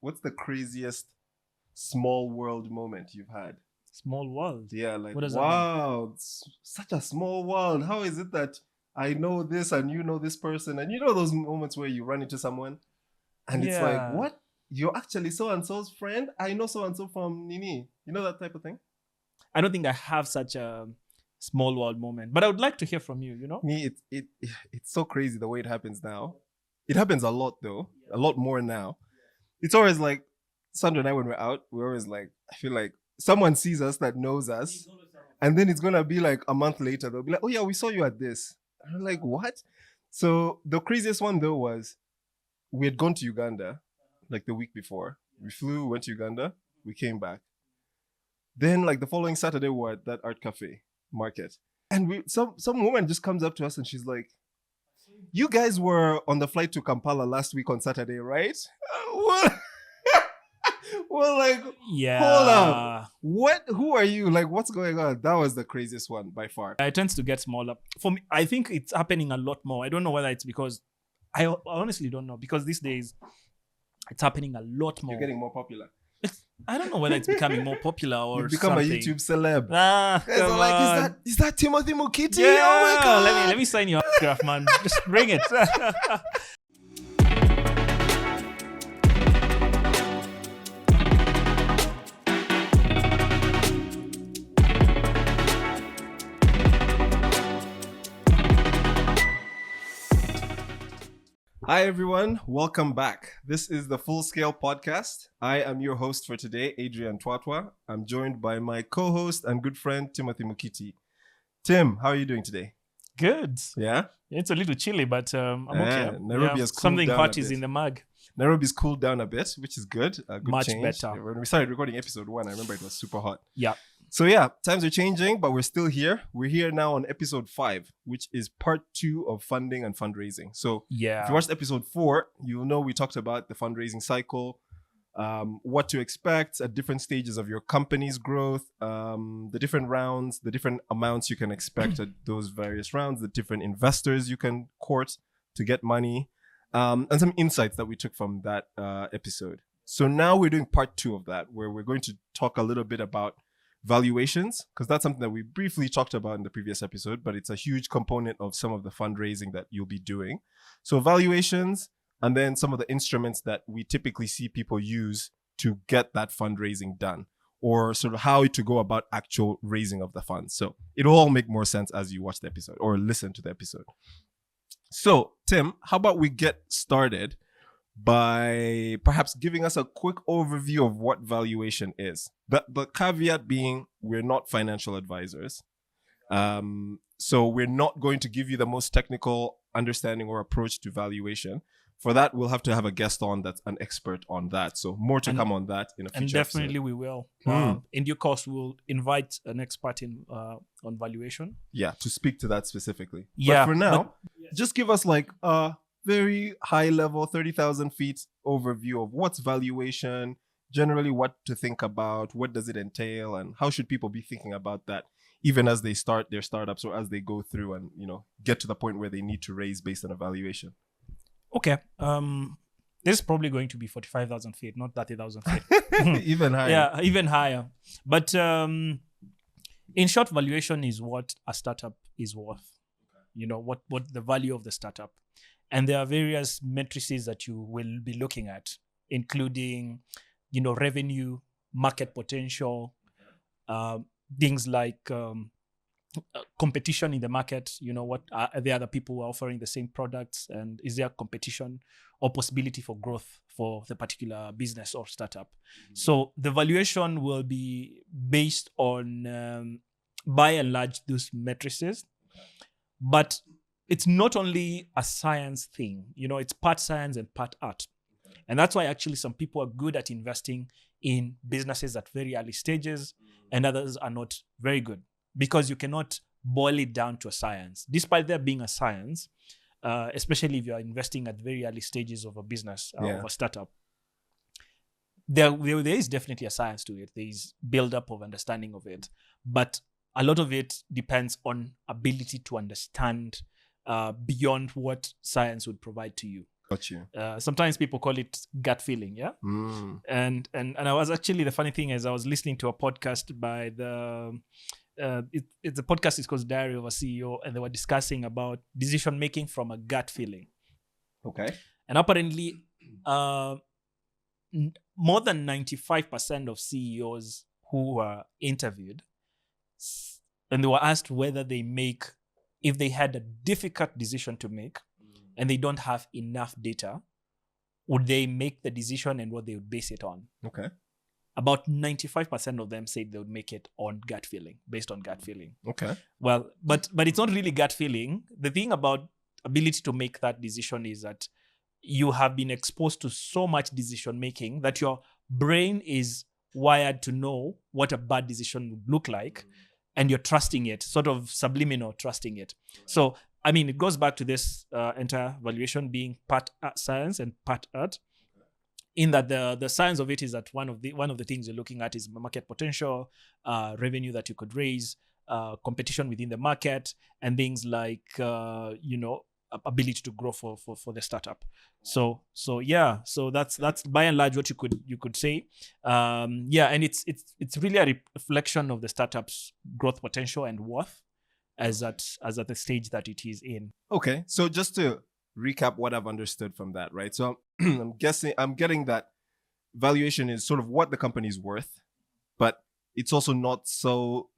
what's the craziest small world moment you've had? Small world. Yeah, like, What does that mean? wow, it's such a small world. How is it that I know this and you know this person? And you know those moments where you run into someone and it's like, Yeah. what? You're actually so-and-so's friend? I know so-and-so from Nini. You know that type of thing? I don't think I have such a small world moment, but I would like to hear from you, you know? Me, it's so crazy the way it happens now. It happens a lot though, a lot more now. It's always like Sandra and I when we're out, we're always like, I feel like someone sees us that knows us, and then it's gonna be like a month later they'll be like, oh yeah, we saw you at this. And I'm like, what? So the craziest one though was we had gone to Uganda like the week before. We flew, went to Uganda, we came back. Then like the following Saturday we were at that art cafe market. And some woman just comes up to us and she's like, you guys were on the flight to Kampala last week on Saturday, right? What? We're like, Yeah. hold up. What? Who are you? Like, what's going on? That was the craziest one by far. It tends to get smaller. For me, I think it's happening a lot more. I don't know whether it's because, I honestly don't know, because these days it's happening a lot more. You're getting more popular. I don't know whether it's becoming more popular or You've become something. a YouTube celeb. Guys are like, is that Timothy Mukiti? Yeah, oh my God. let me sign your autograph, man. Just bring it. Hi everyone, welcome back. This is the Full Scale Podcast. I am your host for today, Adrian Twatwa. I'm joined by my co-host and good friend, Timothy Mukiti. Tim, how are you doing today? Good. Yeah? It's a little chilly, but I'm okay. Nairobi has cooled something down hot a is bit. in the mug. Nairobi's cooled down a bit, which is good. A good Much change. better. When we started recording episode 1, I remember it was super hot. Yeah. So yeah, times are changing, but we're still here. We're here now on episode 5, which is part 2 of funding and fundraising. So Yeah. if you watched episode 4, you'll know we talked about the fundraising cycle, what to expect at different stages of your company's growth, the different rounds, the different amounts you can expect at those various rounds, the different investors you can court to get money, and some insights that we took from that episode. So now we're doing part 2 of that, where we're going to talk a little bit about valuations, because that's something that we briefly talked about in the previous episode, but it's a huge component of some of the fundraising that you'll be doing. So valuations, and then some of the instruments that we typically see people use to get that fundraising done, or sort of how to go about actual raising of the funds. So it'll all make more sense as you watch the episode or listen to the episode. So Tim, how about we get started by perhaps giving us a quick overview of what valuation is. The caveat being, we're not financial advisors. So we're not going to give you the most technical understanding or approach to valuation. For that, we'll have to have a guest on that's an expert on that. So more to come on that in a future And definitely episode. we will. In due course, we'll invite an expert in on valuation. Yeah, to speak to that specifically. Yeah, but for now, just give us like a very high level, 30,000 feet overview of what's valuation, generally what to think about, what does it entail, and how should people be thinking about that even as they start their startups or as they go through and, you know, get to the point where they need to raise based on a valuation. Okay. This is probably going to be 45,000 feet, not 30,000 feet. Even higher. Yeah, even higher. But in short, valuation is what a startup is worth. You know, what the value of the startup. And there are various matrices that you will be looking at, including, you know, revenue, market potential, things like competition in the market. You know, what are the other people who are offering the same products, and is there competition or possibility for growth for the particular business or startup? So the valuation will be based on, by and large, those matrices, but it's not only a science thing, you know, it's part science and part art. And that's why actually some people are good at investing in businesses at very early stages and others are not very good, because you cannot boil it down to a science. Despite there being a science, especially if you are investing at very early stages of a business of a startup, there is definitely a science to it. There is build-up of understanding of it. But a lot of it depends on ability to understand beyond what science would provide to you. Got you. Sometimes people call it gut feeling, yeah. And I was actually, the funny thing is, I was listening to a podcast by it's a podcast is called Diary of a CEO, and they were discussing about decision making from a gut feeling. Okay. And apparently, more than 95% of CEOs who were interviewed, and they were asked whether if they had a difficult decision to make and they don't have enough data, would they make the decision and what they would base it on? Okay. About 95% of them said they would make it on gut feeling, based on gut feeling. Okay. Well, but it's not really gut feeling. The thing about ability to make that decision is that you have been exposed to so much decision making that your brain is wired to know what a bad decision would look like, and you're trusting it, sort of subliminal trusting it. So, I mean, it goes back to this entire valuation being part science and part art, in that the science of it is that one of the things you're looking at is market potential, revenue that you could raise, competition within the market, and things like ability to grow for the startup. So that's by and large what you could say. And it's really a reflection of the startup's growth potential and worth as at the stage that it is in. Okay, so just to recap what I've understood from that, right? So I'm getting that valuation is sort of what the company is worth, but it's also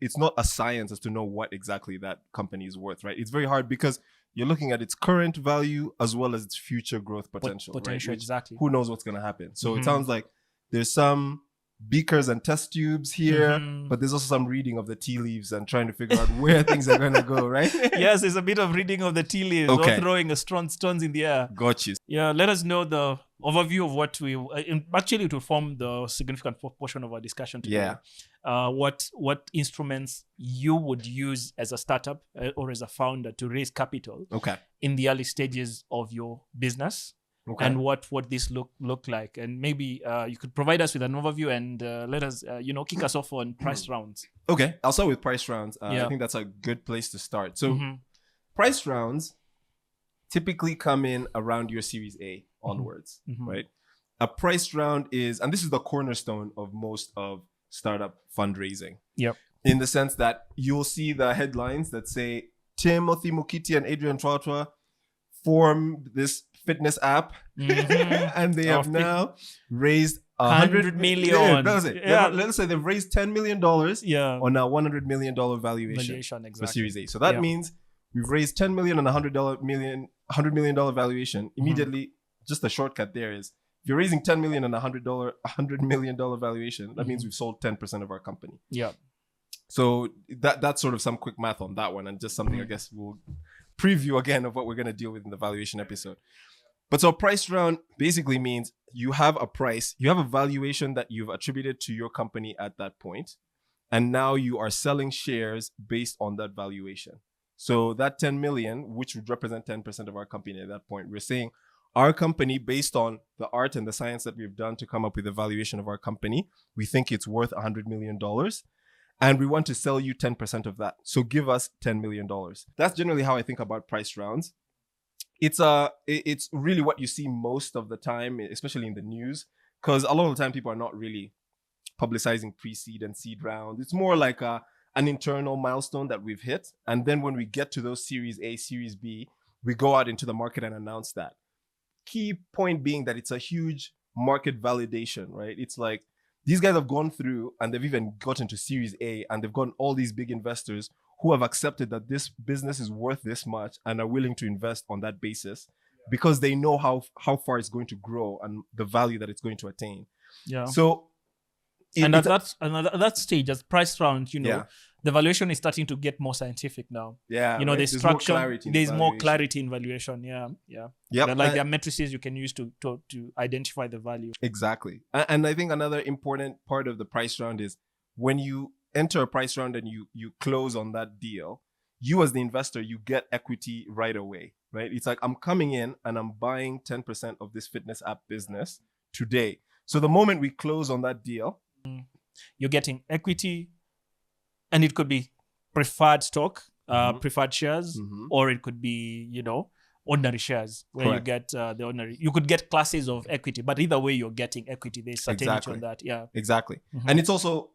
it's not a science as to know what exactly that company is worth, right? It's very hard because you're looking at its current value as well as its future growth potential. Right? Exactly. Who knows what's going to happen? So it sounds like there's some beakers and test tubes here, but there's also some reading of the tea leaves and trying to figure out where things are going to go, right? Yes, there's a bit of reading of the tea leaves, or throwing a stones in the air. Got you. Yeah, let us know the overview of what we actually, it will form the significant portion of our discussion today. Yeah. What instruments you would use as a startup or as a founder to raise capital in the early stages of your business. Okay. And what this look like, and maybe you could provide us with an overview and let us kick us off on price rounds. Okay, I'll start with price rounds. I think that's a good place to start. So price rounds typically come in around your Series A onwards, right? A price round is, and this is the cornerstone of most of startup fundraising. Yep. In the sense that you'll see the headlines that say Timothy Mukiti and Adrian Twatwa form this fitness app, and they have now raised 100 million. Yeah, that was it. Yeah. Let's say they've raised $10 million on a $100 million valuation for Series A. So that means we've raised $10 million on a $100 million valuation. Immediately, just a shortcut there is, if you're raising $10 million on a $100 million valuation, that means we've sold 10% of our company. Yeah. So that's sort of some quick math on that one, and just something I guess we'll preview again of what we're going to deal with in the valuation episode. But so a price round basically means you have a price, you have a valuation that you've attributed to your company at that point, and now you are selling shares based on that valuation. So that 10 million, which would represent 10% of our company at that point, we're saying our company, based on the art and the science that we've done to come up with the valuation of our company, we think it's worth $100 million. And we want to sell you 10% of that. So give us $10 million. That's generally how I think about price rounds. It's really what you see most of the time, especially in the news, because a lot of the time people are not really publicizing pre-seed and seed rounds. It's more like an internal milestone that we've hit. And then when we get to those Series A, Series B, we go out into the market and announce that. Key point being that it's a huge market validation, right? It's like these guys have gone through and they've even gotten to Series A, and they've gotten all these big investors who have accepted that this business is worth this much and are willing to invest on that basis because they know how far it's going to grow and the value that it's going to attain. Yeah. So, at that stage, as price round, the valuation is starting to get more scientific now. Yeah. Right? There's structure. There's more clarity in valuation. Yeah. Yeah. Yeah. There are matrices you can use to identify the value. Exactly. And I think another important part of the price round is when you enter a price round and you close on that deal, you as the investor, you get equity right away, right? It's like, I'm coming in and I'm buying 10% of this fitness app business today. So the moment we close on that deal, you're getting equity, and it could be preferred stock, preferred shares, or it could be, ordinary shares, where Correct. you get the ordinary. You could get classes of equity, but either way, you're getting equity. There's certainty Exactly. on that. Yeah. Exactly. Mhm. And it's also,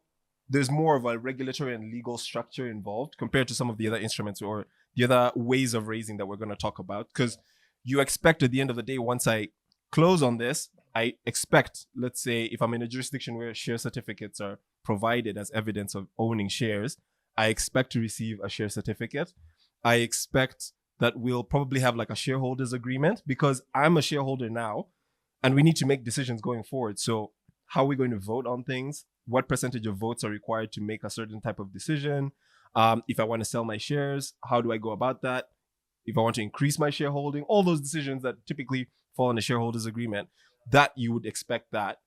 there's more of a regulatory and legal structure involved compared to some of the other instruments or the other ways of raising that we're going to talk about. Because you expect at the end of the day, once I close on this, I expect, let's say, if I'm in a jurisdiction where share certificates are provided as evidence of owning shares, I expect to receive a share certificate. I expect that we'll probably have like a shareholders agreement because I'm a shareholder now and we need to make decisions going forward. So how are we going to vote on things? What percentage of votes are required to make a certain type of decision? If I want to sell my shares, how do I go about that? If I want to increase my shareholding, all those decisions that typically fall in a shareholders agreement, that you would expect that.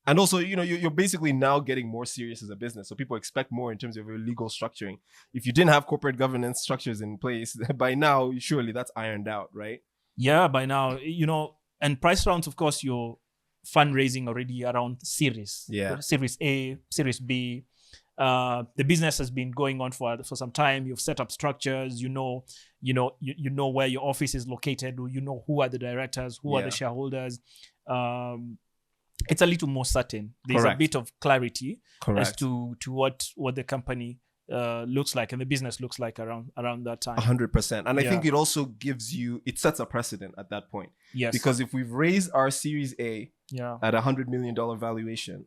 And also, you're basically now getting more serious as a business. So people expect more in terms of your legal structuring. If you didn't have corporate governance structures in place, by now, surely that's ironed out, right? Yeah, by now, and price rounds, of course, you're fundraising already around series. Yeah. Series A, Series B. The business has been going on for some time. You've set up structures. You know where your office is located. You know who are the directors, who are the shareholders. It's a little more certain. There's Correct. a bit of clarity Correct. as to what the company looks like and the business looks like around that time. 100%. And I think it also it sets a precedent at that point. Yes. Because if we've raised our Series A at $100 million valuation,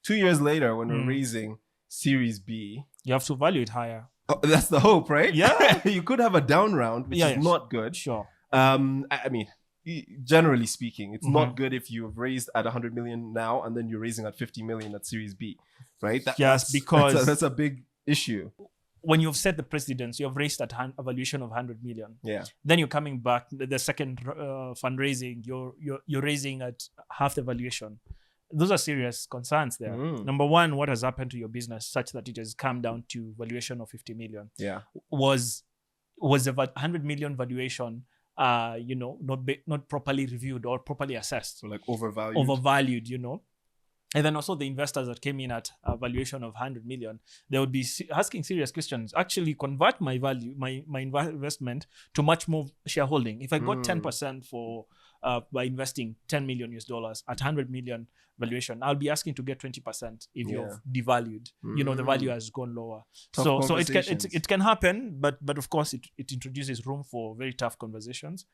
2 years later when we're raising Series B, you have to value it higher. Oh, that's the hope, right? Yeah. You could have a down round, which is not good. Sure. I mean, generally speaking, it's not good if you've raised at 100 million now and then you're raising at 50 million at Series B, right? Because that's a big issue. When you've set the precedence, you've raised at a valuation of 100 million. Yeah. Then you're coming back the second fundraising, you're raising at half the valuation. Those are serious concerns there. Number one, what has happened to your business such that it has come down to valuation of 50 million? Yeah. Was a 100 million valuation, not properly reviewed or properly assessed? So like overvalued. And then also the investors that came in at a valuation of 100 million, they would be asking serious questions. Actually, convert my value, my investment to much more shareholding. If I got 10% for by investing $10 million at 100 million valuation, I'll be asking to get 20% if you've devalued. The value has gone lower. So it can happen, but of course it introduces room for very tough conversations.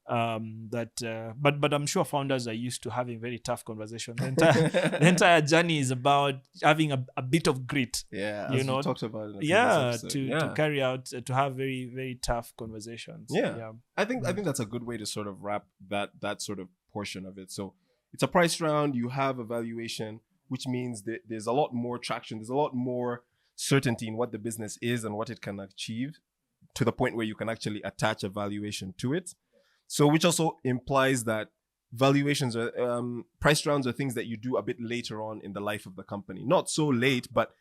But I'm sure founders are used to having very tough conversations. The entire journey is about having a bit of grit. Yeah, as we talked about it. To carry out to have very, very tough conversations. Yeah. I think that's a good way to sort of wrap that sort of portion of it. So it's a price round. You have a valuation, which means that there's a lot more traction. There's a lot more certainty in what the business is and what it can achieve, to the point where you can actually attach a valuation to it. So which also implies that valuations are price rounds are things that you do a bit later on in the life of the company. Not so late, but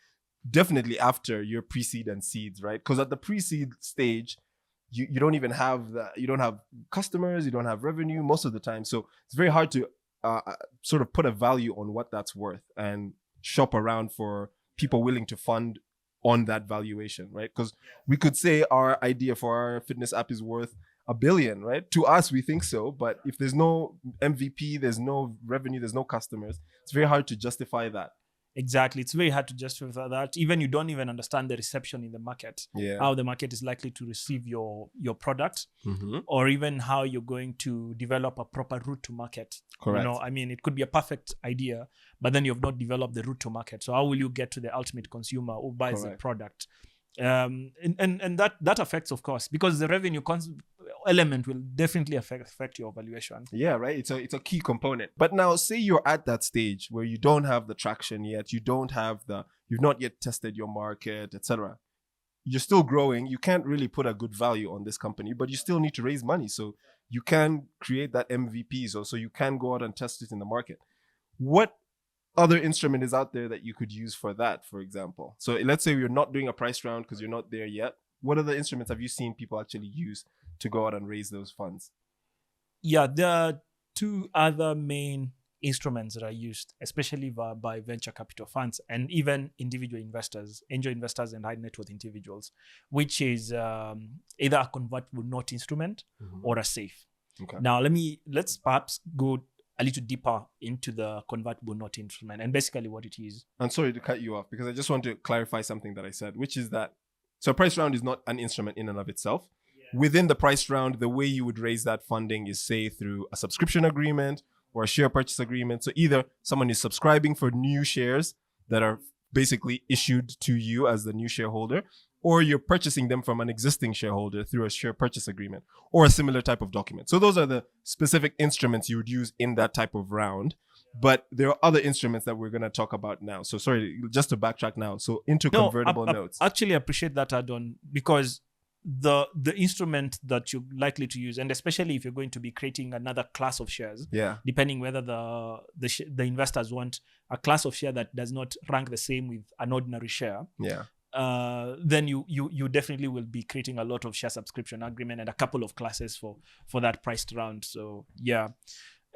definitely after your pre-seed and seeds, right? Because at the pre-seed stage, you don't even have you don't have customers, you don't have revenue most of the time. So it's very hard to sort of put a value on what that's worth and shop around for people willing to fund on that valuation, right? Because we could say our idea for our fitness app is worth $1 billion, right? To us, we think so. But if there's no MVP, there's no revenue, there's no customers, it's very hard to justify that. Exactly. It's very hard to justify that. Even you don't even understand the reception in the market, how the market is likely to receive your product, or even how you're going to develop a proper route to market. Correct. It could be a perfect idea, but then you've not developed the route to market. So how will you get to the ultimate consumer who buys the product? And that affects, of course, because the revenue element will definitely affect your valuation. Yeah, right. It's a key component. But now, say you're at that stage where you don't have the traction yet, you've not yet tested your market, etc. You're still growing. You can't really put a good value on this company, but you still need to raise money. So you can create that MVP. So you can go out and test it in the market. What other instrument is out there that you could use for that, for example? So let's say you're not doing a price round because you're not there yet. What other instruments have you seen people actually use to go out and raise those funds? Yeah, there are two other main instruments that are used, especially by venture capital funds and even individual investors, angel investors and high net worth individuals, which is either a convertible note instrument or a safe. Okay. Now, let's perhaps go a little deeper into the convertible note instrument and basically what it is. I'm sorry to cut you off because I just want to clarify something that I said, which is that so a price round is not an instrument in and of itself. Yeah. Within the price round, the way you would raise that funding is, say, through a subscription agreement or a share purchase agreement. So either someone is subscribing for new shares that are basically issued to you as the new shareholder, or you're purchasing them from an existing shareholder through a share purchase agreement or a similar type of document. So those are the specific instruments you would use in that type of round. But there are other instruments that we're going to talk about now. So sorry, just to backtrack now. So into convertible notes. I actually appreciate that add-on because the instrument that you're likely to use, and especially if you're going to be creating another class of shares, depending whether the investors want a class of share that does not rank the same with an ordinary share, then you definitely will be creating a lot of share subscription agreement and a couple of classes for that priced round. So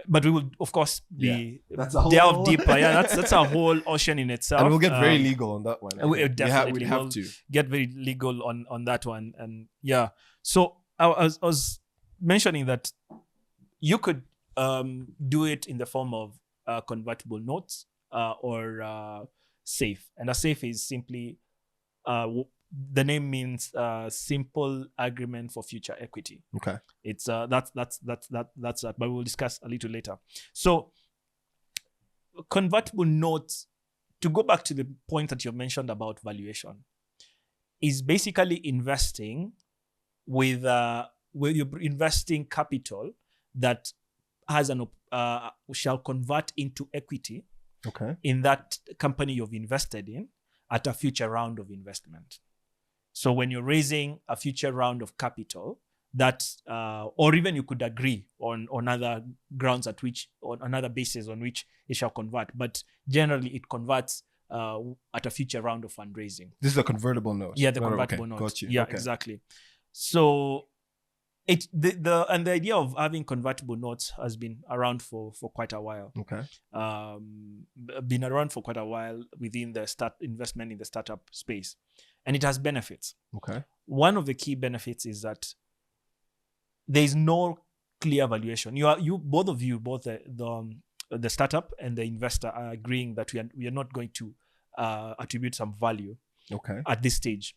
but we will of course be delve deeper. That's a whole ocean in itself, and we'll get very legal on that one. We'd have to get very legal on that one. And so I was mentioning that you could do it in the form of convertible notes or safe, and a safe is simply the name means simple agreement for future equity. Okay. It's that's that, but we'll discuss a little later. So convertible notes, to go back to the point that you mentioned about valuation, is basically investing with where you're investing capital that has shall convert into equity in that company you've invested in at a future round of investment. So when you're raising a future round of capital, that or even you could agree on other grounds on another basis on which it shall convert, but generally it converts at a future round of fundraising. This is a convertible note. Yeah, the convertible note. Got you. Yeah, exactly. So the idea of having convertible notes has been around for quite a while. Okay. Been around for quite a while within the investment in the startup space, and it has benefits. Okay. One of the key benefits is that there is no clear valuation. Both the startup and the investor are agreeing that we are not going to attribute some value at this stage.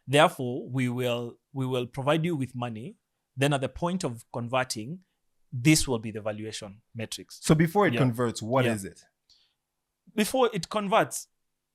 Therefore, we will provide you with money. Then at the point of converting, this will be the valuation metrics. So before it converts, what is it? Before it converts,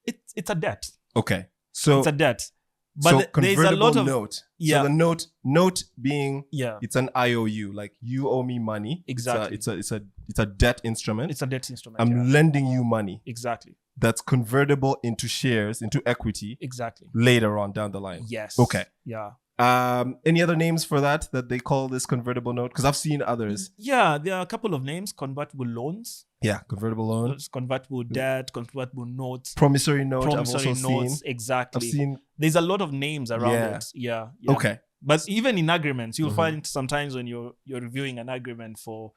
it's a debt. Okay. So it's a debt. But there's a lot of note. So the note being it's an IOU, like you owe me money. Exactly. It's a debt instrument. It's a debt instrument. I'm lending you money. Exactly. That's convertible into shares, into equity. Exactly. Later on down the line. Yes. Okay. Yeah. Any other names for that they call this convertible note? Because I've seen others. Yeah, there are a couple of names: convertible loans. Yeah, convertible loans, convertible debt, convertible notes, promissory note. I've also seen. Exactly. I've seen. There's a lot of names around it. Yeah. Okay. But even in agreements, you'll find sometimes when you're reviewing an agreement for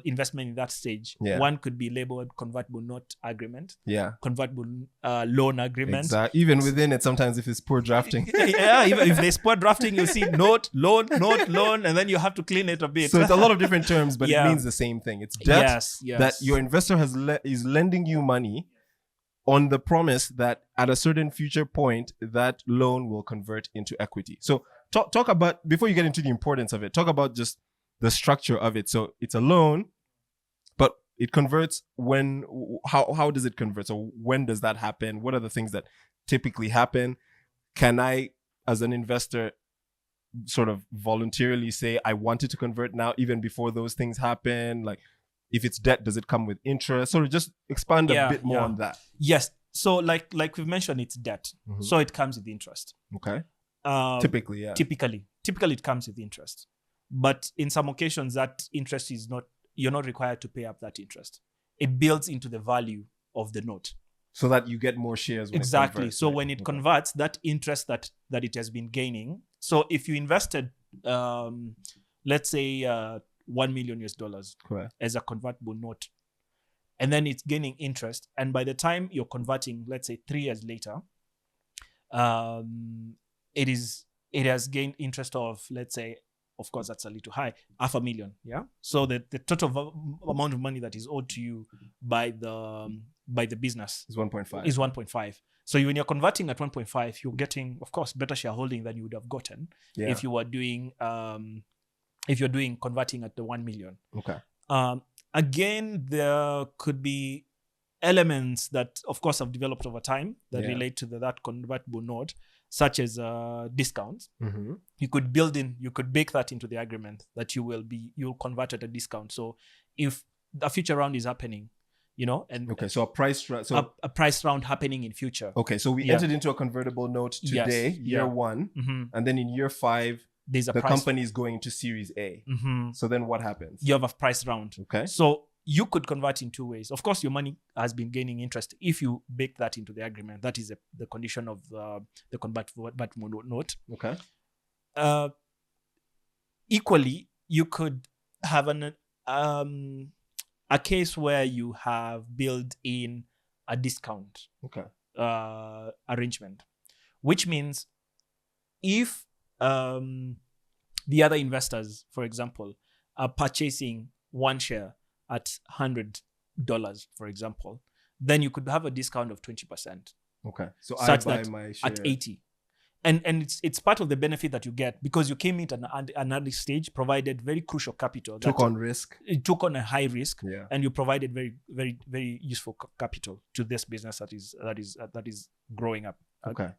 investment in that stage, one could be labeled convertible note agreement. Yeah. Convertible loan agreement. Exactly. Even within it, sometimes if it's poor drafting. Even if there's poor drafting, you'll see note, loan, and then you have to clean it a bit. So it's a lot of different terms, but it means the same thing. It's debt that your investor is lending you money on the promise that at a certain future point, that loan will convert into equity. So talk about, before you get into the importance of it, talk about just the structure of it. So it's a loan, but it converts how does it convert? So when does that happen? What are the things that typically happen? Can I, as an investor, sort of voluntarily say, I want it to convert now, even before those things happen? Like, if it's debt, does it come with interest? Sort of just expand a bit more on that. Yes. So like we've mentioned, it's debt. So it comes with interest. Okay. Typically, yeah. Typically it comes with interest. But in some occasions, that interest you're not required to pay up that interest. It builds into the value of the note. So that you get more shares when exactly. It converts, so when it converts, that interest that it has been gaining. So if you invested, let's say $1 million Correct. as a convertible note, and then it's gaining interest. And by the time you're converting, let's say 3 years later, it has gained interest of, let's say, of course that's a little high, $500,000. Yeah. So the total amount of money that is owed to you by the business It's 1.5. is 1.5. So when you're converting at 1.5, you're getting, of course, better shareholding than you would have gotten if you were doing converting at the 1 million. Okay. Again, there could be elements that, of course, have developed over time that relate to that convertible note, such as discounts. Mm-hmm. You could bake that into the agreement that you'll convert at a discount. So if a future round is happening, and okay, so a price round, a price round happening in future. Okay, so we entered into a convertible note today, year 1, and then in year 5, the company is going to Series A. So then what happens? You have a price round. Okay. So you could convert in 2 ways. Of course, your money has been gaining interest if you bake that into the agreement. That is the condition of the convertible note. Okay. Equally, you could have a case where you have built in a discount arrangement, which means if the other investors, for example, are purchasing one share at $100, for example, then you could have a discount of 20%. Okay, so such I buy that my share at 80. And it's part of the benefit that you get because you came in at an early stage, provided very crucial capital. Took on risk. It took on a high risk, Yeah. and you provided very, very, very useful capital to this business that is growing up. Okay.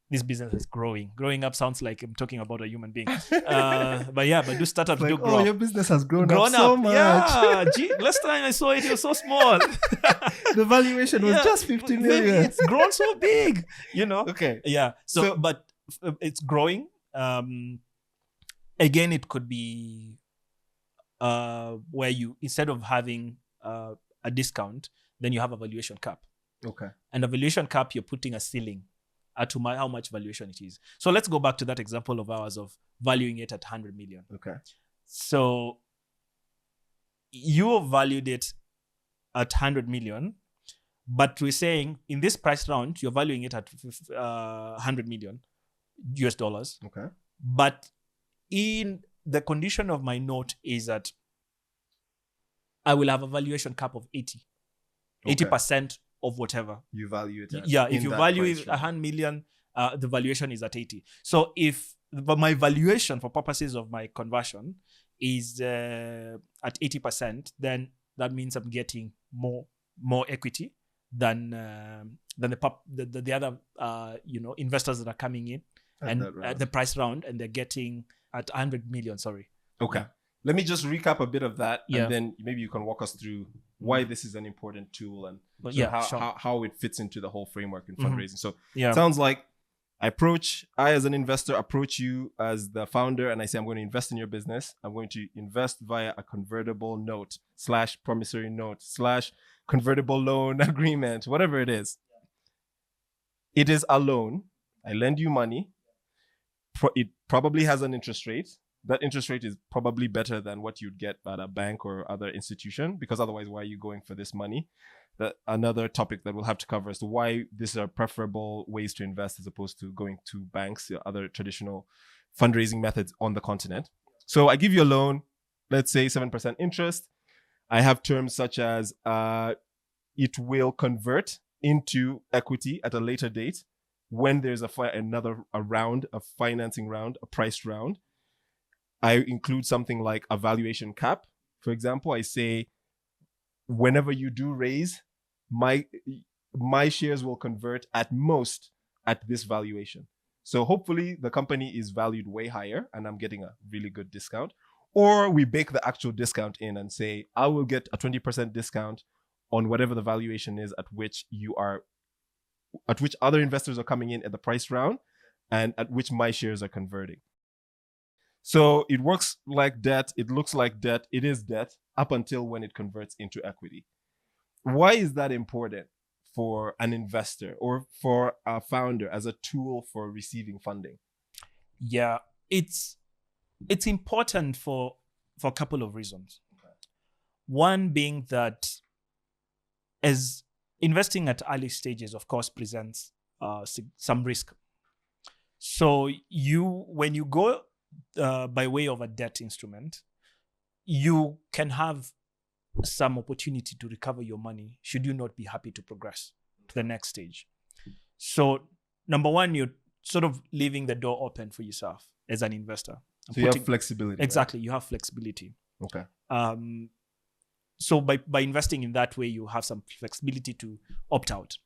This business is growing. Growing up sounds like I'm talking about a human being. But do startups do grow up. Your business has grown up so much. Yeah. Gee, last time I saw it was so small. The valuation was just 50 million. It's grown so big, Okay. Yeah. So but it's growing. Again, it could be where you, instead of having a discount, then you have a valuation cap. Okay. And a valuation cap, you're putting a ceiling to how much valuation it is. So let's go back to that example of ours of valuing it at 100 million. Okay. So you valued it at 100 million, but we're saying in this price round, you're valuing it at 100 million US dollars. Okay. But in the condition of my note is that I will have a valuation cap of 80. Okay. 80% of whatever you value it at. Yeah, if you value it 100 million, the valuation is at 80. So but my valuation for purposes of my conversion is at 80%, then that means I'm getting more equity than the other investors that are coming in at the price round, and they're getting at 100 million. Sorry. Okay. Yeah. Let me just recap a bit of that, Yeah. and then maybe you can walk us through why this is an important tool and sure. how it fits into the whole framework in fundraising. So Yeah. it sounds like I as an investor approach you as the founder, and I say I'm going to invest in your business. I'm going to invest via a convertible note / promissory note / convertible loan agreement, whatever it is. It is a loan. I lend you money. It probably has an interest rate. That interest rate is probably better than what you'd get at a bank or other institution, because otherwise, why are you going for this money? Another topic that we'll have to cover is why these are preferable ways to invest as opposed to going to banks or other traditional fundraising methods on the continent. So I give you a loan, let's say 7% interest. I have terms such as it will convert into equity at a later date when there's a financing round, a price round. I include something like a valuation cap. For example, I say, whenever you do raise, my shares will convert at most at this valuation. So hopefully the company is valued way higher and I'm getting a really good discount. Or we bake the actual discount in and say, I will get a 20% discount on whatever the valuation is at which other investors are coming in at the price round and at which my shares are converting. So it works like debt. It looks like debt. It is debt up until when it converts into equity. Why is that important for an investor or for a founder as a tool for receiving funding? Yeah, it's important for a couple of reasons. Okay. One being that as investing at early stages, of course, presents some risk. So when you go by way of a debt instrument, you can have some opportunity to recover your money should you not be happy to progress to the next stage. So number one, you're sort of leaving the door open for yourself as an investor. So you have flexibility. Exactly, right? you have flexibility. Okay. So by investing in that way, you have some flexibility to opt out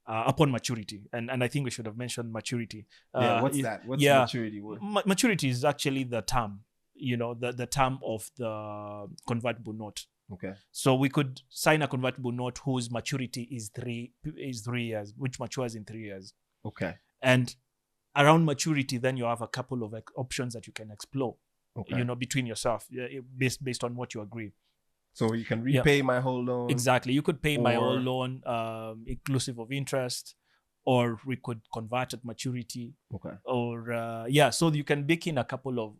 upon maturity. And I think we should have mentioned maturity. What's that? What's maturity? Maturity is actually the term, the term of the convertible note. Okay. So we could sign a convertible note whose maturity is 3 years, which matures in 3 years. Okay. And around maturity, then you have a couple of options that you can explore, okay. Between yourself, based on what you agree. So you can repay my whole loan. Exactly. You could pay my whole loan, inclusive of interest, or we could convert at maturity. Okay. Or, so you can bake in a couple of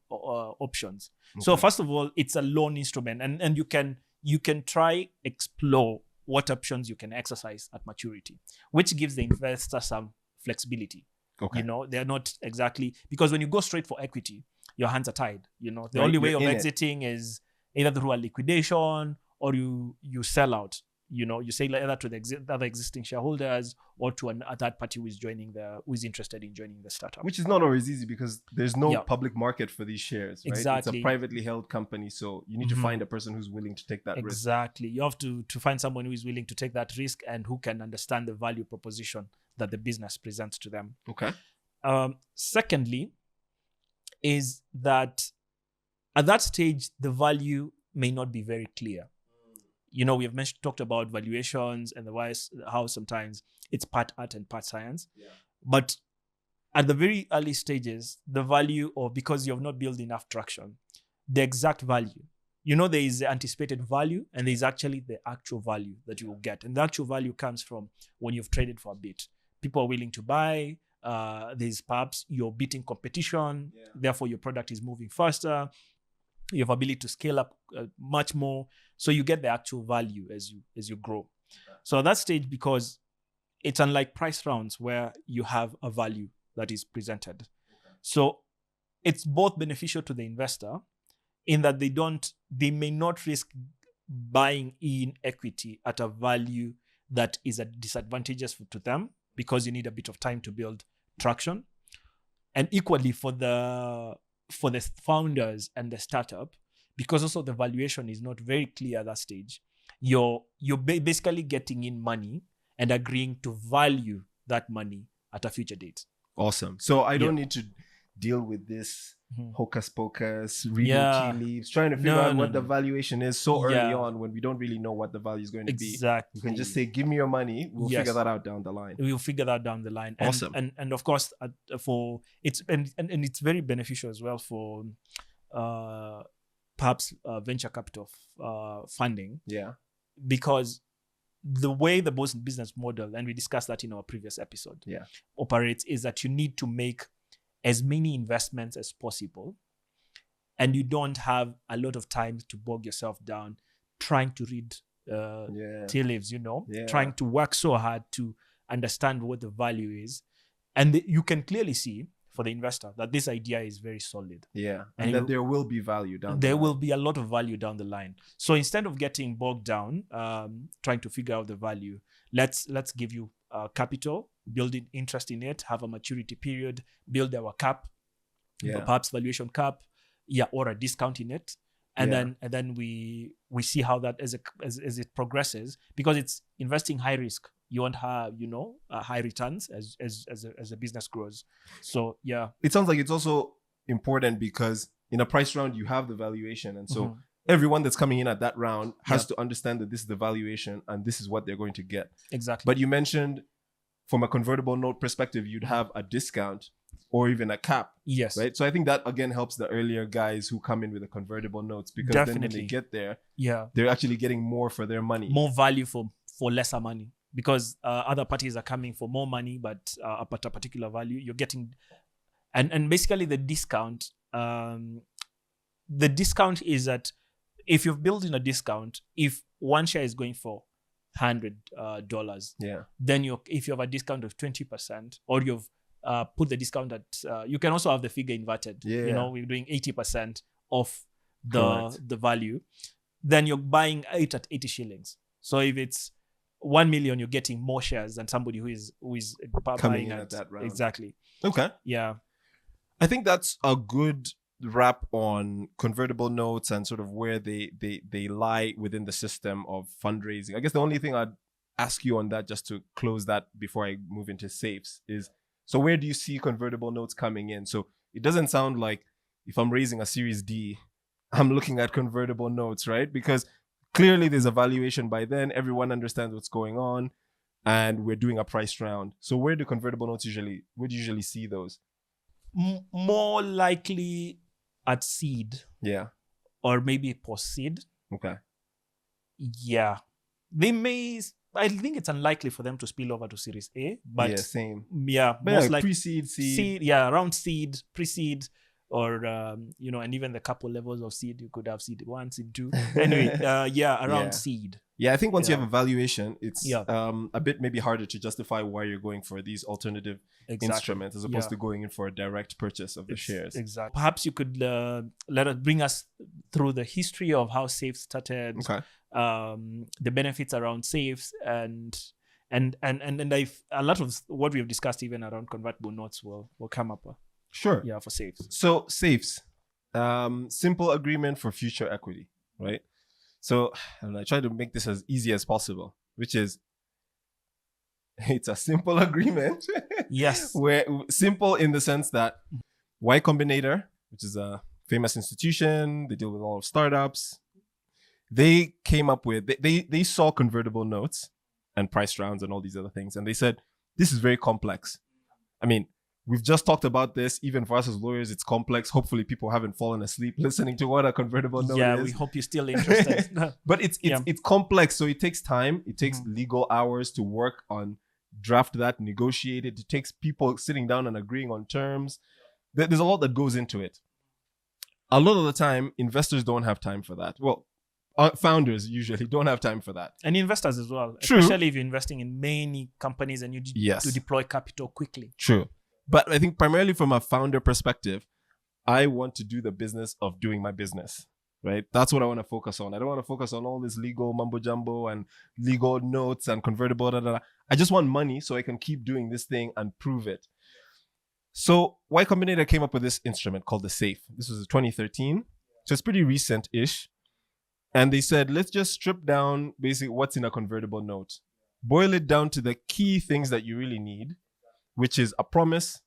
options. Okay. So first of all, it's a loan instrument, and you can try explore what options you can exercise at maturity, which gives the investor some flexibility. Okay. They're not exactly, because when you go straight for equity, your hands are tied. The only way of exiting is either through a liquidation or you sell out. You sell either to the other existing shareholders or to a third party who is interested in joining the startup. Which is not always easy because there's no public market for these shares, right? Exactly. It's a privately held company, so you need to find a person who's willing to take that risk. Exactly. You have to find someone who is willing to take that risk and who can understand the value proposition that the business presents to them. Okay. Secondly, is that at that stage, the value may not be very clear. We have talked about valuations and how sometimes it's part art and part science. Yeah. But at the very early stages, the value, or because you have not built enough traction, the exact value, there is the anticipated value and there is actually the actual value that you will get. And the actual value comes from when you've traded for a bit. People are willing to buy. There's perhaps you're beating competition. Yeah. Therefore, your product is moving faster. You have ability to scale up much more. So you get the actual value as you grow. Okay. So at that stage, because it's unlike price rounds where you have a value that is presented. Okay. So it's both beneficial to the investor in that they may not risk buying in equity at a value that is disadvantageous to them, because you need a bit of time to build traction. And equally for the founders and the startup, because also the valuation is not very clear at that stage, you're basically getting in money and agreeing to value that money at a future date. Awesome. So I don't need to deal with this hocus pocus, reading tea leaves, trying to figure out what the valuation is so early on when we don't really know what the value is going to be. Exactly. You can just say, give me your money. We'll figure that out down the line. We'll figure that down the line. Awesome. And of course, it's very beneficial as well for perhaps venture capital funding. Yeah. Because the way the business model, and we discussed that in our previous episode, operates is that you need to make as many investments as possible, and you don't have a lot of time to bog yourself down trying to read tea leaves, trying to work so hard to understand what the value is. And you can clearly see for the investor that this idea is very solid. Yeah, and that there will be value down the line. There will be a lot of value down the line. So instead of getting bogged down trying to figure out the value, let's give you capital, build interest in it, have a maturity period, build our cap, perhaps valuation cap, or a discount in it, and then we see how that as it progresses, because it's investing high risk. You won't have high returns as a business grows. So it sounds like it's also important because in a price round you have the valuation, and so everyone that's coming in at that round has to understand that this is the valuation and this is what they're going to get. Exactly. But you mentioned from a convertible note perspective, you'd have a discount or even a cap. Yes. Right. So I think that again helps the earlier guys who come in with the convertible notes, because then when they get there, they're actually getting more for their money. More value for lesser money, because other parties are coming for more money, but at a particular value, you're getting, and basically the discount is that if you've built in a discount, if one share is going for $100. Yeah. Then if you have a discount of 20%, or you've put the discount at, you can also have the figure inverted. Yeah. You know, we're doing 80% of Correct. the value. Then you're buying it at 80 shillings. So if it's 1 million, you're getting more shares than somebody who is Coming buying in at that round. Exactly. Okay. Yeah. I think that's a good wrap on convertible notes and sort of where they lie within the system of fundraising. I guess the only thing I'd ask you on that, just to close that before I move into safes, is, so where do you see convertible notes coming in? So it doesn't sound like if I'm raising a Series D, I'm looking at convertible notes, right? Because clearly there's a valuation by then, everyone understands what's going on, and we're doing a price round. So where do convertible notes where do you usually see those? More likely at seed. Yeah. Or maybe post seed. Okay. Yeah. They may, I think it's unlikely for them to spill over to Series A, but yeah, same. Yeah, But most like likely pre-seed, seed. yeah, around seed, pre-seed, or and even the couple levels of seed. You could have seed 1, seed 2. Anyway, around seed. Yeah, I think once you have a valuation, it's Yeah. a bit maybe harder to justify why you're going for these alternative instruments as opposed to going in for a direct purchase of the shares. Exactly. Perhaps you could bring us through the history of how SAFE started, Okay. the benefits around SAFEs, and a lot of what we've discussed even around convertible notes will come up. Sure. Yeah, for SAFEs. So SAFEs, simple agreement for future equity, right? So I try to make this as easy as possible, which is, it's a simple agreement. Yes. Where simple in the sense that Y Combinator, which is a famous institution, they deal with a lot of startups. They came up with, they saw convertible notes and price rounds and all these other things. And they said, this is very complex. I mean, we've just talked about this. Even for us as lawyers, it's complex. Hopefully people haven't fallen asleep listening to what a convertible note is. Yeah, we hope you're still interested. But it's complex. So it takes time. It takes legal hours to work on, draft that, negotiate it. It takes people sitting down and agreeing on terms. There's a lot that goes into it. A lot of the time, investors don't have time for that. Well, founders usually don't have time for that. And investors as well. True. Especially if you're investing in many companies and you to deploy capital quickly. True. But I think primarily from a founder perspective, I want to do the business of doing my business, right? That's what I want to focus on. I don't want to focus on all this legal mumbo jumbo and legal notes and convertible, I just want money so I can keep doing this thing and prove it. So Y Combinator came up with this instrument called the SAFE. This was 2013. So it's pretty recent-ish. And they said, let's just strip down basically what's in a convertible note. Boil it down to the key things that you really need, which is a promise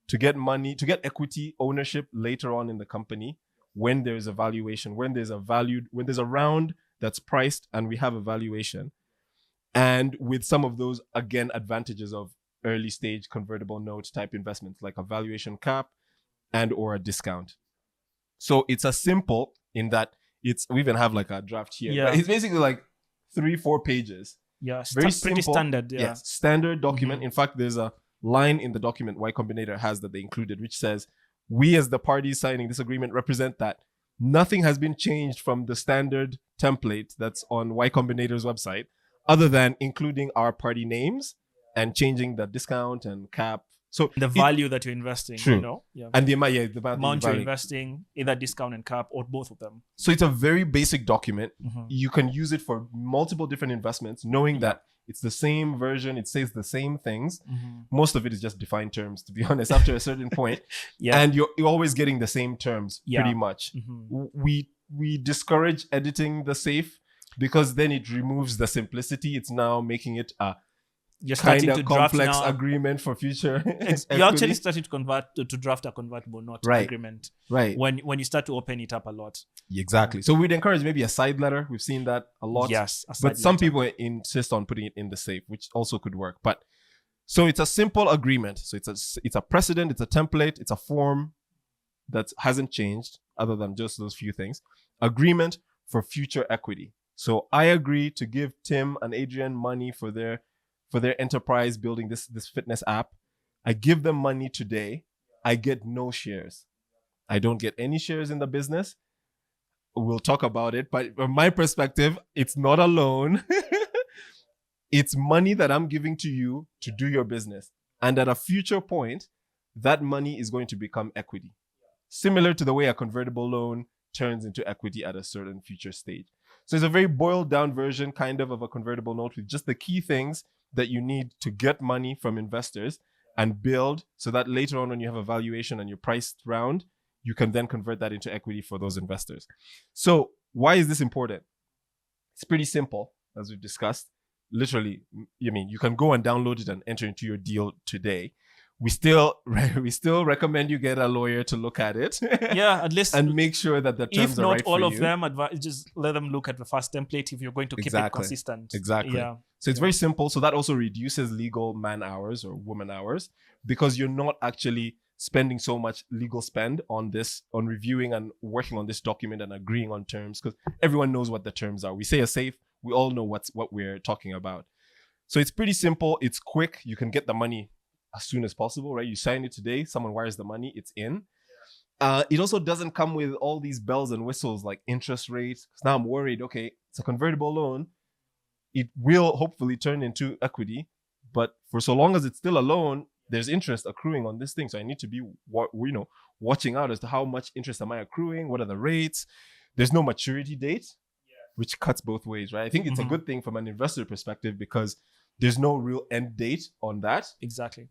to get money, to get equity ownership later on in the company when there's a valuation, when there's a round that's priced and we have a valuation. And with some of those, again, advantages of early stage convertible note type investments, like a valuation cap and or a discount. So it's as simple in that we even have like a draft here. Yeah. But it's basically like 3-4 pages. Yeah, Very pretty simple. standard. Yeah. Yes, standard document. In fact, there's a line in the document Y Combinator has that they included, which says, we as the parties signing this agreement represent that nothing has been changed from the standard template that's on Y Combinator's website, other than including our party names and changing the discount and cap. So the value that you're investing, true. Yeah. And the amount you're investing, either discount and cap or both of them. So it's a very basic document. You can use it for multiple different investments, knowing that it's the same version, it says the same things. Most of it is just defined terms, to be honest, after a certain point. And you're always getting the same terms, pretty much. We discourage editing the SAFE because then it removes the simplicity. It's now making it a kind of complex agreement for future. You actually started to draft a convertible note agreement. Right. When you start to open it up a lot. Exactly. So we'd encourage maybe a side letter. We've seen that a lot. Yes. But some people insist on putting it in the SAFE, which also could work. But so it's a simple agreement. So it's a precedent, it's a template, it's a form that hasn't changed other than just those few things. Agreement for future equity. So I agree to give Tim and Adrian money for their enterprise building this fitness app. I give them money today. I get no shares. I don't get any shares in the business. We'll talk about it. But from my perspective, it's not a loan. It's money that I'm giving to you to do your business. And at a future point, that money is going to become equity. Similar to the way a convertible loan turns into equity at a certain future stage. So it's a very boiled down version kind of a convertible note with just the key things that you need to get money from investors and build so that later on when you have a valuation and you're priced round, you can then convert that into equity for those investors. So why is this important? It's pretty simple, as we've discussed. Literally, you can go and download it and enter into your deal today. We still recommend you get a lawyer to look at it. Yeah, at least and make sure that the terms are right for you. If not all of them, just let them look at the first template if you're going to keep it consistent. Exactly. Yeah. So it's very simple. So that also reduces legal man hours or woman hours because you're not actually spending so much legal spend on this, on reviewing and working on this document and agreeing on terms, because everyone knows what the terms are. We say a safe, we all know what we're talking about. So it's pretty simple. It's quick. You can get the money as soon as possible, right? You sign it today, someone wires the money, it's in. It also doesn't come with all these bells and whistles like interest rates. Because now I'm worried, okay, it's a convertible loan. It will hopefully turn into equity. But for so long as it's still a loan, there's interest accruing on this thing. So I need to be watching out as to how much interest am I accruing? What are the rates? There's no maturity date, which cuts both ways, right? I think it's a good thing from an investor perspective because there's no real end date on that. Exactly.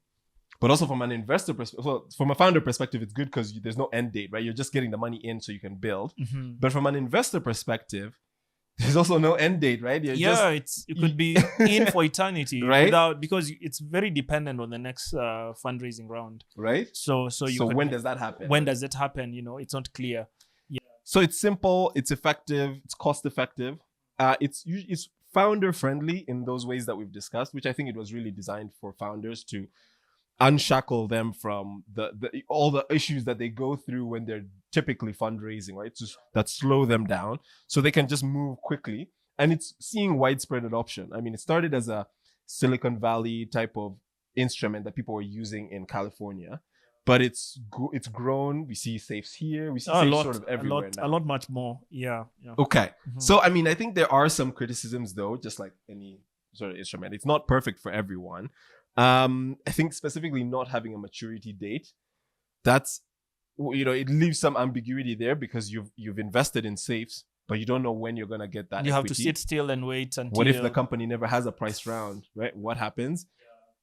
But also from an investor perspective, well, from a founder perspective, it's good because there's no end date, right? You're just getting the money in so you can build. But from an investor perspective, there's also no end date, right? It could be in for eternity, right? Because it's very dependent on the next fundraising round, right? So when does that happen? When does it happen? It's not clear. Yeah. So it's simple, it's effective, it's cost effective. It's founder friendly in those ways that we've discussed, which I think it was really designed for founders to unshackle them from all the issues that they go through when they're typically fundraising, right? That slow them down so they can just move quickly. And it's seeing widespread adoption. I mean, it started as a Silicon Valley type of instrument that people were using in California, but it's grown. We see safes here. We see safes sort of everywhere now. A lot much more. Yeah. Okay. So, I mean, I think there are some criticisms though, just like any sort of instrument. It's not perfect for everyone. I think specifically not having a maturity date, that's, it leaves some ambiguity there because you've invested in safes, but you don't know when you're going to get that you equity. Have to sit still and wait until... What if the company never has a price round, right? What happens?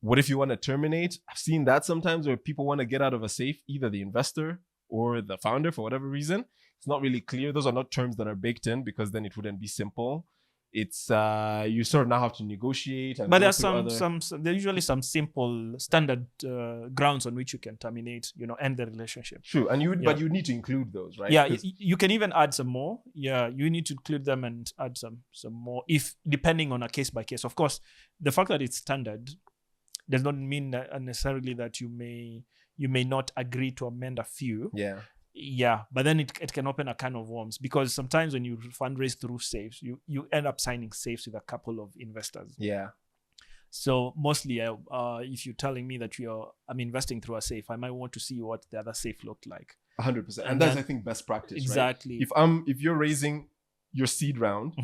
What if you want to terminate? I've seen that sometimes where people want to get out of a safe, either the investor or the founder for whatever reason. It's not really clear. Those are not terms that are baked in because then it wouldn't be simple. It's you sort of now have to negotiate. But there's there's usually some simple standard grounds on which you can terminate, end the relationship. True, and but you need to include those, right? Yeah, you can even add some more. Yeah, you need to include them and add some more, if depending on a case by case. Of course, the fact that it's standard does not mean that necessarily that you may not agree to amend a few. Yeah, but then it can open a can of worms because sometimes when you fundraise through safes, you end up signing safes with a couple of investors. Yeah. So mostly, if you're telling me that I'm investing through a safe, I might want to see what the other safe looked like. 100%, and that's I think best practice. Exactly. Right? If you're raising your seed round,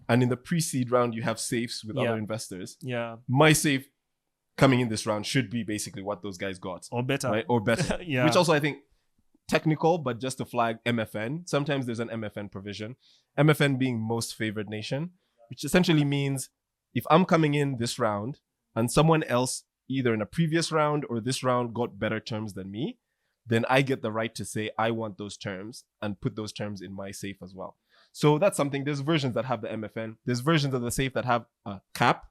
and in the pre-seed round you have safes with other investors. Yeah. My safe coming in this round should be basically what those guys got, or better, right? Or better. Yeah. Which also I think. Technical, but just to flag MFN. Sometimes there's an MFN provision. MFN being most favored nation, which essentially means if I'm coming in this round and someone else either in a previous round or this round got better terms than me, then I get the right to say I want those terms and put those terms in my safe as well. So that's something. There's versions that have the MFN. There's versions of the safe that have a cap.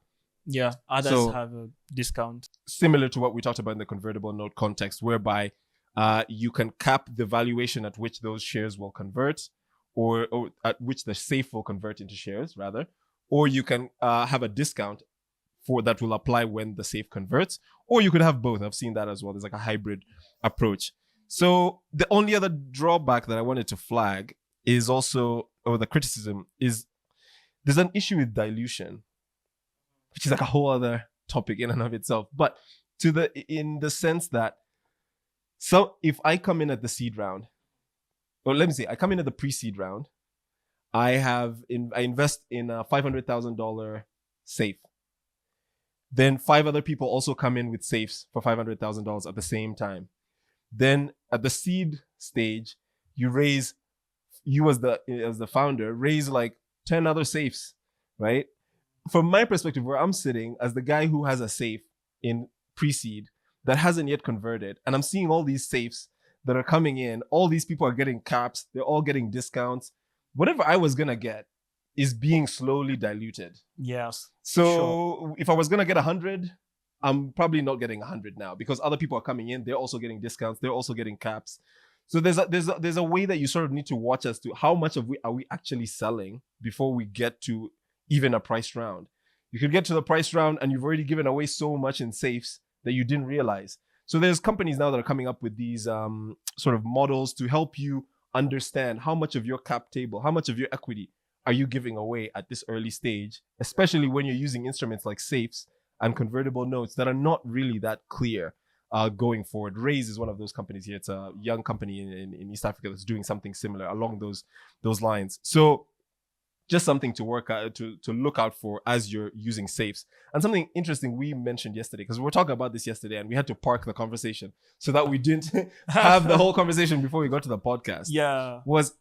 Yeah, others have a discount. Similar to what we talked about in the convertible note context, whereby you can cap the valuation at which those shares will convert, or at which the safe will convert into shares, rather. Or you can have a discount for that will apply when the safe converts. Or you could have both. I've seen that as well. There's like a hybrid approach. So the only other drawback that I wanted to flag is also, or the criticism is, there's an issue with dilution, which is like a whole other topic in and of itself. But in the sense that, so if I come in at the seed round, or let me say, I come in at the pre-seed round, I invest in a $500,000 safe. Then 5 other people also come in with safes for $500,000 at the same time. Then at the seed stage, you as the founder, raise like 10 other safes, right? From my perspective, where I'm sitting as the guy who has a safe in pre-seed that hasn't yet converted, and I'm seeing all these safes that are coming in, all these people are getting caps, they're all getting discounts. Whatever I was gonna get is being slowly diluted. Yes. So Sure. if I was gonna get 100, I'm probably not getting 100 now because other people are coming in, they're also getting discounts, they're also getting caps. So there's a way that you sort of need to watch as to how much are we actually selling before we get to even a price round. You could get to the price round and you've already given away so much in safes that you didn't realize. So there's companies now that are coming up with these sort of models to help you understand how much of your cap table, how much of your equity are you giving away at this early stage, especially when you're using instruments like safes and convertible notes that are not really that clear going forward. Raise is one of those companies here. It's a young company in East Africa that's doing something similar along those lines. So just something to work out, to look out for as you're using safes. And something interesting we mentioned yesterday, because we were talking about this yesterday and we had to park the conversation so that we didn't have the whole conversation before we got to the podcast. Yeah. Was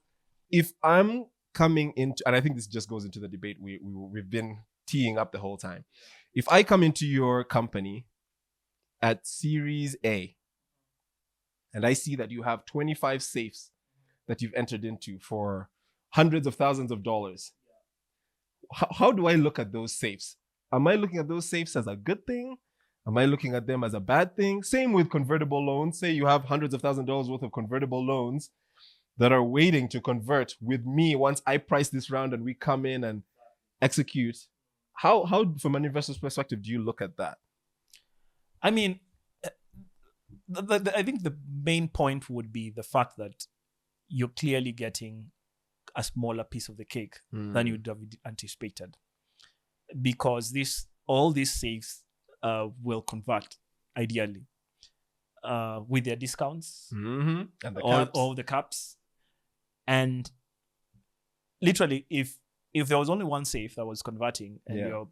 if I'm coming into, and I think this just goes into the debate we've been teeing up the whole time. If I come into your company at Series A and I see that you have 25 safes that you've entered into for hundreds of thousands of dollars, how do I look at those safes? Am I looking at those safes as a good thing? Am I looking at them as a bad thing? Same with convertible loans. Say you have hundreds of thousands of dollars worth of convertible loans that are waiting to convert with me once I price this round and we come in and execute. How from an investor's perspective do you look at that? I mean, I think the main point would be the fact that you're clearly getting a smaller piece of the cake than you'd have anticipated, because all these safes will convert ideally with their discounts and all the caps. And literally, if there was only one safe that was converting and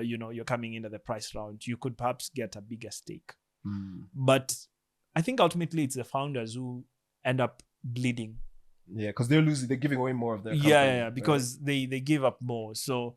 you're coming in at the price round, you could perhaps get a bigger stake. But I think ultimately it's the founders who end up bleeding. Yeah, because they're giving away more of their company. Yeah, because they give up more. So